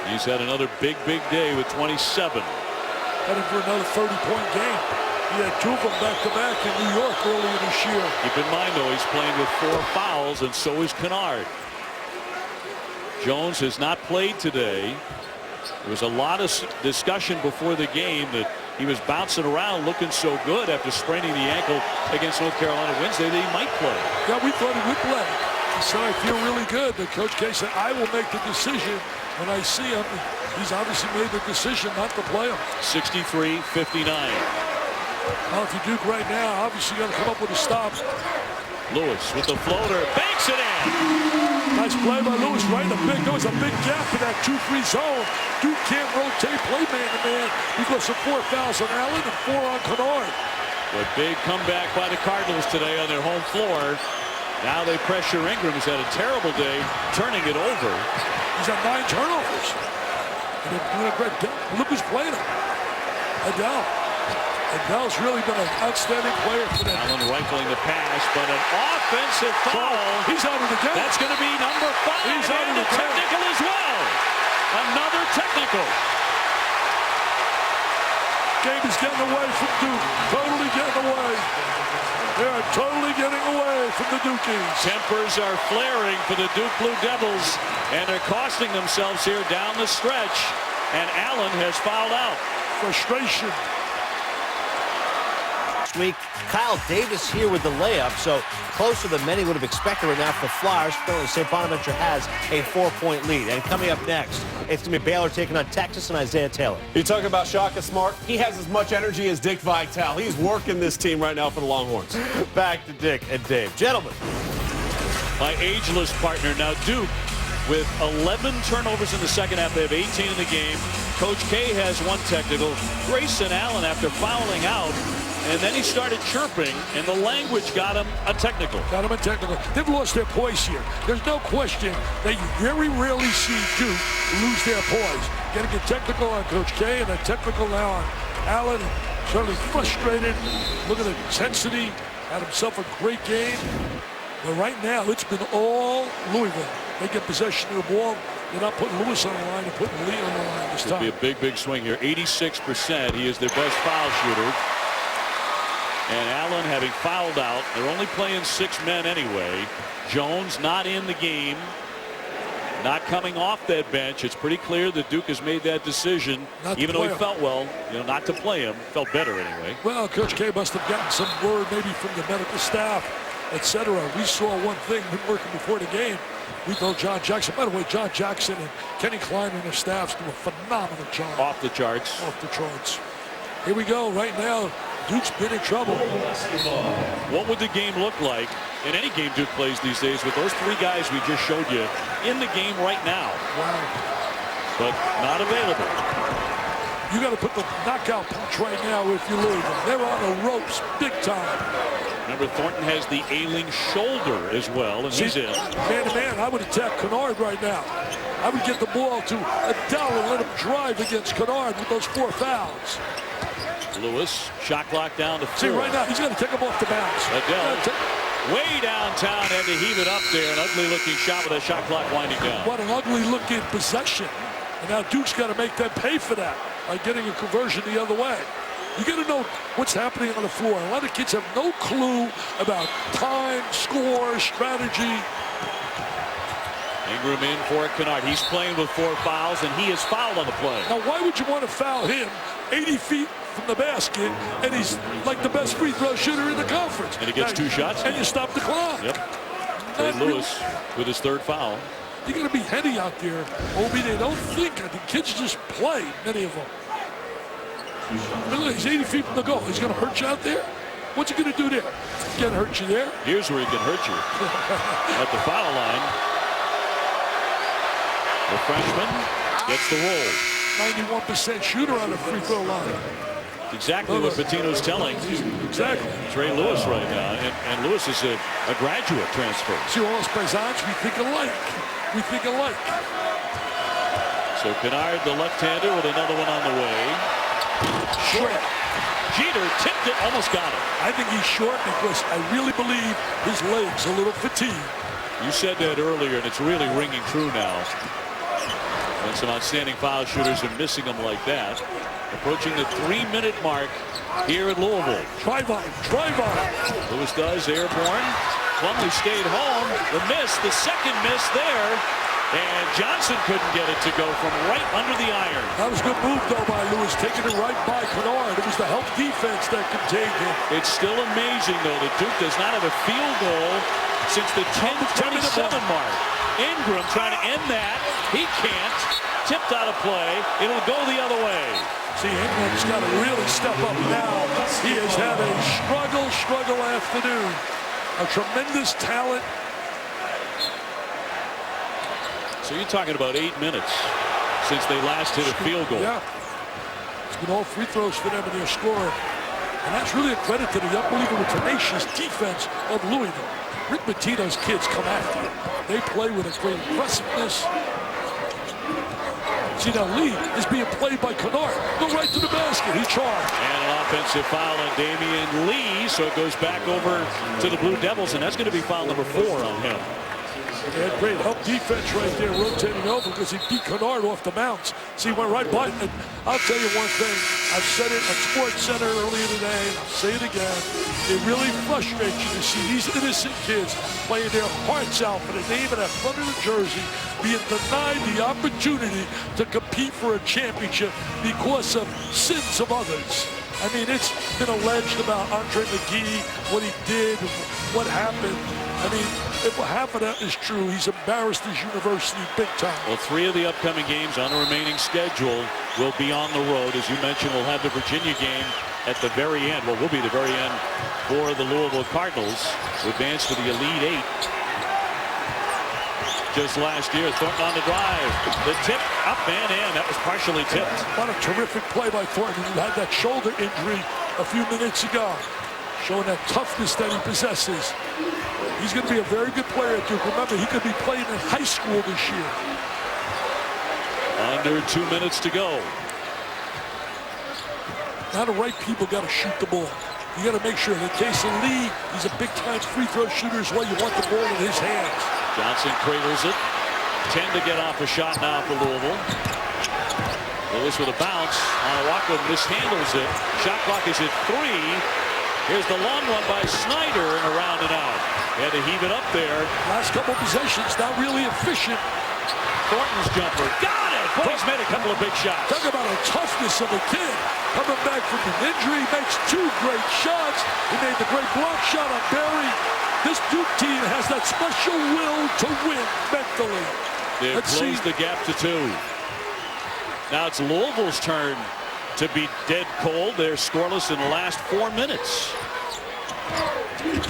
[SPEAKER 2] He's had another big day with 27.
[SPEAKER 1] Heading for another 30-point game. He had 2 of them back-to-back in New York earlier this year.
[SPEAKER 2] Keep in mind, though, he's playing with 4 fouls, and so is Kennard. Jones has not played today. There was a lot of discussion before the game that he was bouncing around looking so good after spraining the ankle against North Carolina Wednesday that he might play.
[SPEAKER 1] Yeah, we thought he would play. So I feel really good that Coach K said, I will make the decision when I see him. He's obviously made the decision not to play him.
[SPEAKER 2] 63-59.
[SPEAKER 1] Well, if you Duke right now, obviously you got to come up with a stop.
[SPEAKER 2] Lewis with the floater, banks it in.
[SPEAKER 1] Nice play by Lewis, right in the big. There was a big gap in that 2-3 zone. Duke can't rotate play man-to-man because of 4 fouls on Allen and 4 on Kennard.
[SPEAKER 2] A big comeback by the Cardinals today on their home floor. Now they pressure Ingram, who's had a terrible day turning it over.
[SPEAKER 1] He's had 9 turnovers. And they're doing a great job. Look who's playing him. Adele's really been an outstanding player for them.
[SPEAKER 2] Allen rifling the pass, but an offensive foul.
[SPEAKER 1] He's out of the game.
[SPEAKER 2] That's going to be number 5.
[SPEAKER 1] He's out of the game.
[SPEAKER 2] Technical as well. Another technical.
[SPEAKER 1] Game is getting away from Duke. Totally getting away. They are totally getting away from the Dukies.
[SPEAKER 2] Tempers are flaring for the Duke Blue Devils, and they're costing themselves here down the stretch. And Allen has fouled out.
[SPEAKER 1] Frustration.
[SPEAKER 6] Week, Kyle Davis here with the layup, so closer than many would have expected right now for the Flyers. Currently, St. Bonaventure has a 4-point lead. And coming up next, it's going to be Baylor taking on Texas and Isaiah Taylor.
[SPEAKER 7] You talk about Shaka Smart. He has as much energy as Dick Vitale. He's working this team right now for the Longhorns.
[SPEAKER 6] Back to Dick and Dave. Gentlemen.
[SPEAKER 2] My ageless partner. Now Duke with 11 turnovers in the second half. They have 18 in the game. Coach K has 1 technical. Grayson Allen, after fouling out, and then he started chirping, and the language got him a technical.
[SPEAKER 1] Got him a technical. They've lost their poise here. There's no question that you very rarely see Duke lose their poise. Getting a technical on Coach K and a technical now on Allen. Certainly frustrated. Look at the intensity. Had himself a great game. But right now, it's been all Louisville. They get possession of the ball. They're not putting Lewis on the line. They're putting Lee on the line this time.
[SPEAKER 2] It'll be a big swing here. 86%. He is their best foul shooter. And Allen having fouled out. They're only playing 6 men anyway. Jones not in the game. Not coming off that bench. It's pretty clear that Duke has made that decision. Even though he felt well, not to play him. Felt better anyway.
[SPEAKER 1] Well, Coach K must have gotten some word maybe from the medical staff, etc. We saw one thing been working before the game. We thought John Jackson. By the way, John Jackson and Kenny Klein and their staffs do a phenomenal job.
[SPEAKER 2] Off the charts.
[SPEAKER 1] Off the charts. Here we go. Right now, Duke's been in trouble.
[SPEAKER 2] What would the game look like in any game Duke plays these days with those 3 guys we just showed you in the game right now?
[SPEAKER 1] Wow.
[SPEAKER 2] But not available.
[SPEAKER 1] You got to put the knockout punch right now if you lose them. They're on the ropes big time.
[SPEAKER 2] Remember, Thornton has the ailing shoulder as well, and he's in.
[SPEAKER 1] Man to man, I would attack Kennard right now. I would get the ball to Adele and let him drive against Kennard with those 4 fouls.
[SPEAKER 2] Lewis, shot clock down to 4.
[SPEAKER 1] See, right now, he's going to take him off the bounce.
[SPEAKER 2] Adele, way downtown, had to heave it up there. An ugly-looking shot with that shot clock winding down.
[SPEAKER 1] What an ugly-looking possession. And now Duke's got to make them pay for that by getting a conversion the other way. You got to know what's happening on the floor. A lot of kids have no clue about time, score, strategy.
[SPEAKER 2] Ingram in for Kennard. He's playing with 4 fouls, and he is fouled on the play.
[SPEAKER 1] Now, why would you want to foul him 80 feet from the basket, and he's like the best free throw shooter in the conference?
[SPEAKER 2] And he gets 2 shots.
[SPEAKER 1] And you stop the clock.
[SPEAKER 2] Yep. Trey Lewis with his 3rd foul.
[SPEAKER 1] You got to be heady out there. Obi, they don't think. I think kids just play, many of them. Look, he's 80 feet from the goal. He's going to hurt you out there? What's he going to do there? He can't hurt you there.
[SPEAKER 2] Here's where he can hurt you. At the foul line. The freshman gets the roll.
[SPEAKER 1] 91% shooter on the free throw line.
[SPEAKER 2] Exactly what Pitino's telling.
[SPEAKER 1] Exactly.
[SPEAKER 2] Trey Lewis right now. And Lewis is a graduate transfer.
[SPEAKER 1] See, all those paisans, we think alike. We think alike.
[SPEAKER 2] So Kennard, the left-hander, with another one on the way. Short. Jeter tipped it, almost got it.
[SPEAKER 1] I think he's short because I really believe his legs a little fatigued.
[SPEAKER 2] You said that earlier, and it's really ringing true now. When some outstanding foul shooters are missing them like that. Approaching the 3-minute mark here at Louisville.
[SPEAKER 1] Drive on.
[SPEAKER 2] Lewis does, airborne. Plumlee stayed home. The miss, the second miss there. And Johnson couldn't get it to go from right under the iron.
[SPEAKER 1] That was a good move, though, by Lewis, taking it right by Kennard. It was the help defense that contained him.
[SPEAKER 2] It's still amazing, though, that Duke does not have a field goal since the 10:27 mark. Ingram trying to end that. He can't. Tipped out of play. It'll go the other way.
[SPEAKER 1] See, Ingram's got to really step up now. He has had a struggle afternoon. A tremendous talent.
[SPEAKER 2] So you're talking about 8 minutes since they last hit a field goal.
[SPEAKER 1] Yeah. It's been all free throws for them in their scoring. And that's really a credit to the unbelievable tenacious defense of Louisville. Rick Pitino's kids come after it. They play with a great aggressiveness. See, now Lee is being played by Kennard. Go right to the basket. He charged.
[SPEAKER 2] And an offensive foul on Damian Lee. So it goes back over to the Blue Devils, and that's going to be foul number 4 on him.
[SPEAKER 1] They had great help defense right there, rotating over because he beat Kennard off the bounce. See, he went right by it. And I'll tell you one thing. I've said it at Sports Center earlier today, and I'll say it again. It really frustrates you to see these innocent kids playing their hearts out for the name of that front of the jersey, being denied the opportunity to compete for a championship because of sins of others. I mean, it's been alleged about Andre McGee, what he did, what happened. I mean, if half of that is true, he's embarrassed his university big time.
[SPEAKER 2] Well, 3 of the upcoming games on the remaining schedule will be on the road. As you mentioned, we'll have the Virginia game at the very end. Well, will be the very end for the Louisville Cardinals, who advanced to the Elite 8. Just last year, Thornton on the drive. The tip, up and in. That was partially tipped.
[SPEAKER 1] What a terrific play by Thornton, who had that shoulder injury a few minutes ago. Showing that toughness that he possesses. He's going to be a very good player at Duke. Remember, he could be playing in high school this year.
[SPEAKER 2] Under 2 minutes to go.
[SPEAKER 1] Now the right people got to shoot the ball. You got to make sure. In the case of Lee, he's a big-time free throw shooter as well. You want the ball in his hands.
[SPEAKER 2] Johnson cradles it. 10 to get off a shot now for Louisville. Lewis with a bounce. Onwuka mishandles it. Shot clock is at 3. Here's the long one by Snyder and around and out. He had to heave it up there.
[SPEAKER 1] Last couple possessions, not really efficient.
[SPEAKER 2] Thornton's jumper. Got it! Boy, he's made a couple of big shots.
[SPEAKER 1] Talk about the toughness of a kid. Coming back from an injury, makes 2 great shots. He made the great block shot on Barry. This Duke team has that special will to win mentally.
[SPEAKER 2] They've closed the gap to 2. Now it's Louisville's turn to be dead cold. They're scoreless in the last 4 minutes.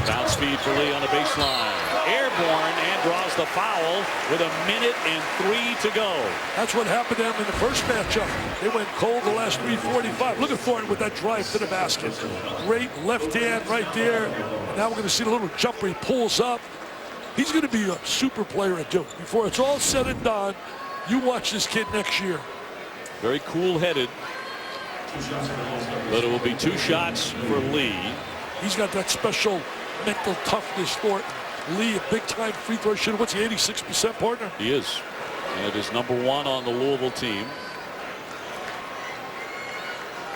[SPEAKER 2] Bounce speed for Lee on the baseline. Airborne and draws the foul with 1 minute and 3 to go.
[SPEAKER 1] That's what happened to them in the first matchup. They went cold the last 3:45. Look at Thornton with that drive to the basket. Great left hand right there. And now we're going to see the little jumper he pulls up. He's going to be a super player at Duke. Before it's all said and done, you watch this kid next year.
[SPEAKER 2] Very cool-headed. But it will be 2 shots for Lee.
[SPEAKER 1] He's got that special mental toughness, Thornton. Lee, a big-time free throw shooter. What's he, 86% partner?
[SPEAKER 2] He is. And is #1 on the Louisville team.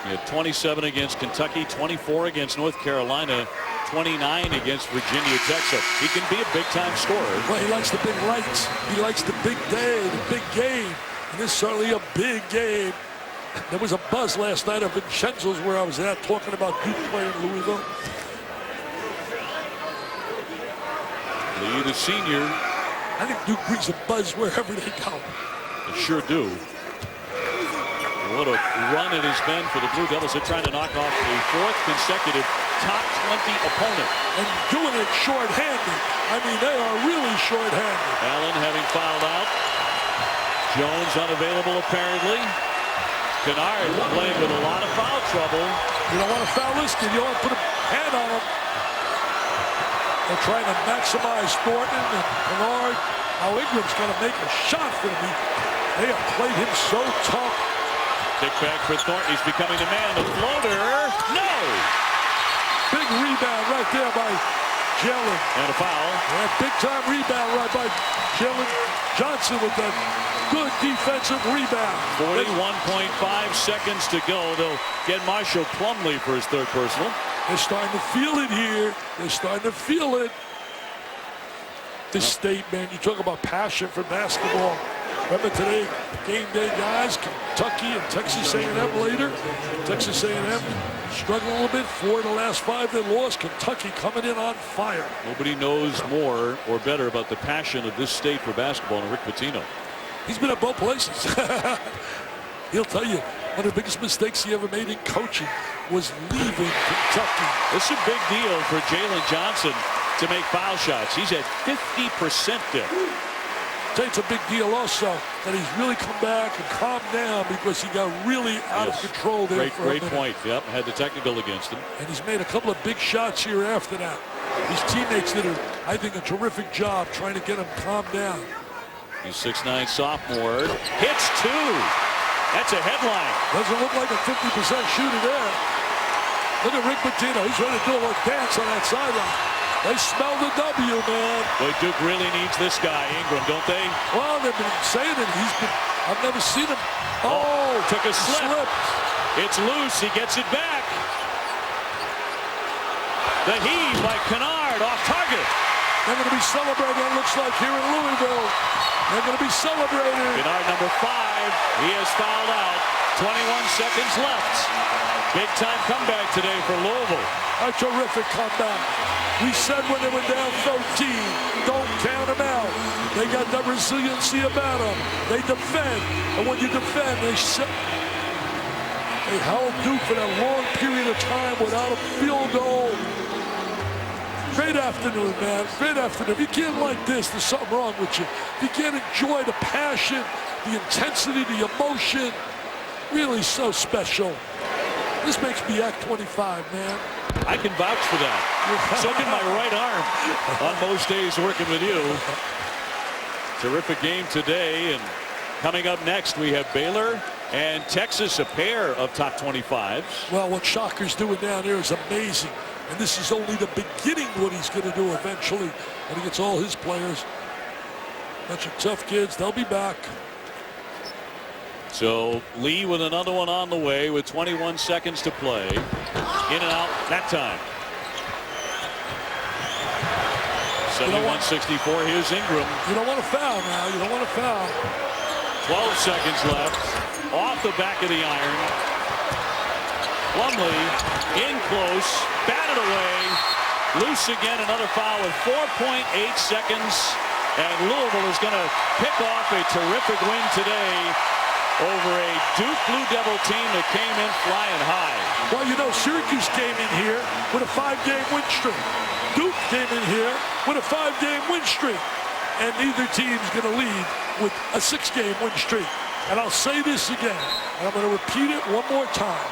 [SPEAKER 2] He had 27 against Kentucky, 24 against North Carolina, 29 against Virginia Tech. So he can be a big-time scorer.
[SPEAKER 1] Well, he likes the big lights. He likes the big day, the big game. And this is certainly a big game. There was a buzz last night at Vincenzo's where I was at talking about Duke playing Louisville.
[SPEAKER 2] Lee, the senior.
[SPEAKER 1] I think Duke brings a buzz wherever they go.
[SPEAKER 2] They sure do. What a run it has been for the Blue Devils. They're trying to knock off a 4th consecutive top 20 opponent.
[SPEAKER 1] And doing it short-handed. I mean, they are really short-handed.
[SPEAKER 2] Allen having fouled out. Jones unavailable apparently. Kennard playing with a lot of foul trouble.
[SPEAKER 1] You don't want to foul this kid. You don't want to put a hand on him. They're trying to maximize Thornton and Kennard. Now Ingram's going to make a shot for them. They have played him so tough.
[SPEAKER 2] Kick back for Thornton. He's becoming the man. The floater. No!
[SPEAKER 1] Big rebound right there by Jalen.
[SPEAKER 2] And a foul.
[SPEAKER 1] And big-time rebound right by Jalen Johnson with that good defensive rebound.
[SPEAKER 2] 41.5 seconds to go. They'll get Marshall Plumlee for his 3rd personal.
[SPEAKER 1] They're starting to feel it here. They're starting to feel it. This state, man, you talk about passion for basketball. Remember today, game day guys, Kentucky and Texas A&M later. Texas A&M struggling a little bit. 4 of the last 5 they lost. Kentucky coming in on fire.
[SPEAKER 2] Nobody knows more or better about the passion of this state for basketball than Rick Pitino.
[SPEAKER 1] He's been at both places. He'll tell you, one of the biggest mistakes he ever made in coaching was leaving Kentucky.
[SPEAKER 2] It's a big deal for Jalen Johnson to make foul shots. He's at 50% dip.
[SPEAKER 1] It's a big deal also that he's really come back and calmed down because he got really out of control there.
[SPEAKER 2] Great point. Yep, had the technical against him.
[SPEAKER 1] And he's made a couple of big shots here after that. His teammates did, I think, a terrific job trying to get him calmed down.
[SPEAKER 2] He's 6'9" sophomore. Hits 2. That's a headline.
[SPEAKER 1] Doesn't look like a 50% shooter there. Look at Rick Pitino. He's ready to do a little dance on that sideline. They smell the W, man.
[SPEAKER 2] Boy, Duke really needs this guy, Ingram, don't they?
[SPEAKER 1] Well, they've been saying it. I've never seen him. Oh,
[SPEAKER 2] took a slip.
[SPEAKER 1] Slipped.
[SPEAKER 2] It's loose. He gets it back. The heave by Kennard off target.
[SPEAKER 1] They're going to be celebrating, it looks like, here in Louisville. They're going to be celebrating.
[SPEAKER 2] Kennard, number 5. He has fouled out. 21 seconds left. Big time comeback today for Louisville.
[SPEAKER 1] A terrific comeback. We said when they were down 13, don't count them out. They got that resiliency about them. They defend. And when you defend, they held Duke for that long period of time without a field goal. Great afternoon, man. Great afternoon. If you can't like this, there's something wrong with you. If you can't enjoy the passion, the intensity, the emotion, really so special. This makes me act 25, man.
[SPEAKER 2] I can vouch for that. So can my right arm on most days working with you. Terrific game today, and Coming up next, we have Baylor and Texas, a pair of top 25s.
[SPEAKER 1] Well, what Shocker's doing down there is amazing. And this is only the beginning what he's going to do eventually when he gets all his players. Bunch of tough kids. They'll be back.
[SPEAKER 2] So Lee with another one on the way with 21 seconds to play. In and out that time. 71-64. Here's Ingram.
[SPEAKER 1] You don't want to foul now. You don't want to foul.
[SPEAKER 2] 12 seconds left. Off the back of the iron. Plumlee in close. Batted away. Loose again. Another foul with 4.8 seconds. And Louisville is going to pick off a terrific win today over a Duke Blue Devil team that came in flying high.
[SPEAKER 1] Well, you know, Syracuse came in here with a 5-game win streak. Duke came in here with a 5-game win streak. And neither team's going to lead with a 6-game win streak. And I'll say this again, and I'm going to repeat it one more time.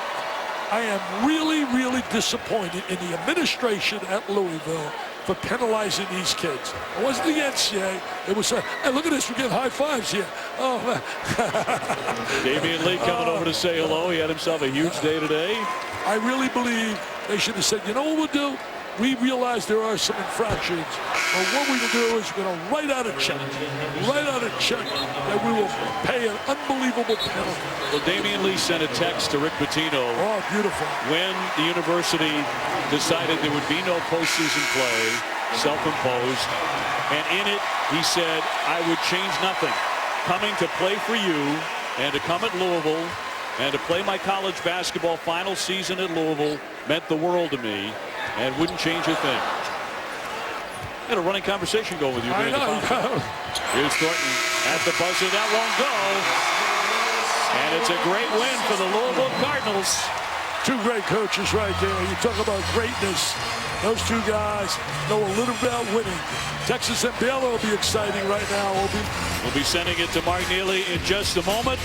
[SPEAKER 1] I am really, really disappointed in the administration at Louisville for penalizing these kids. It wasn't the NCAA. It was, hey, look at this, we're getting high fives here. Oh, man.
[SPEAKER 2] Damian Lee coming over to say hello. He had himself a huge day today.
[SPEAKER 1] I really believe they should have said, you know what we'll do? We realize there are some infractions, but what we will do is we're going to write out a check that we will pay an unbelievable penalty.
[SPEAKER 2] Well, Damian Lee sent a text to Rick Pitino.
[SPEAKER 1] Oh, beautiful.
[SPEAKER 2] When the university decided there would be no postseason play, self-imposed, and in it he said, I would change nothing. Coming to play for you and to come at Louisville and to play my college basketball final season at Louisville meant the world to me. And wouldn't change a thing. Got a running conversation going with you.
[SPEAKER 1] I know.
[SPEAKER 2] Here's Thornton at the buzzer. That won't go. And it's a great win for the Louisville Cardinals.
[SPEAKER 1] Two great coaches right there. You talk about greatness. Those two guys know a little about winning. Texas and Baylor will be exciting right now.
[SPEAKER 2] We'll be sending it to Mark Neely in just a moment.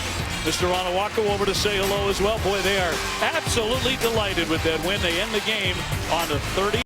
[SPEAKER 2] Mr. Ranawaka over to say hello as well. Boy, they are absolutely delighted with that win. They end the game on a 30.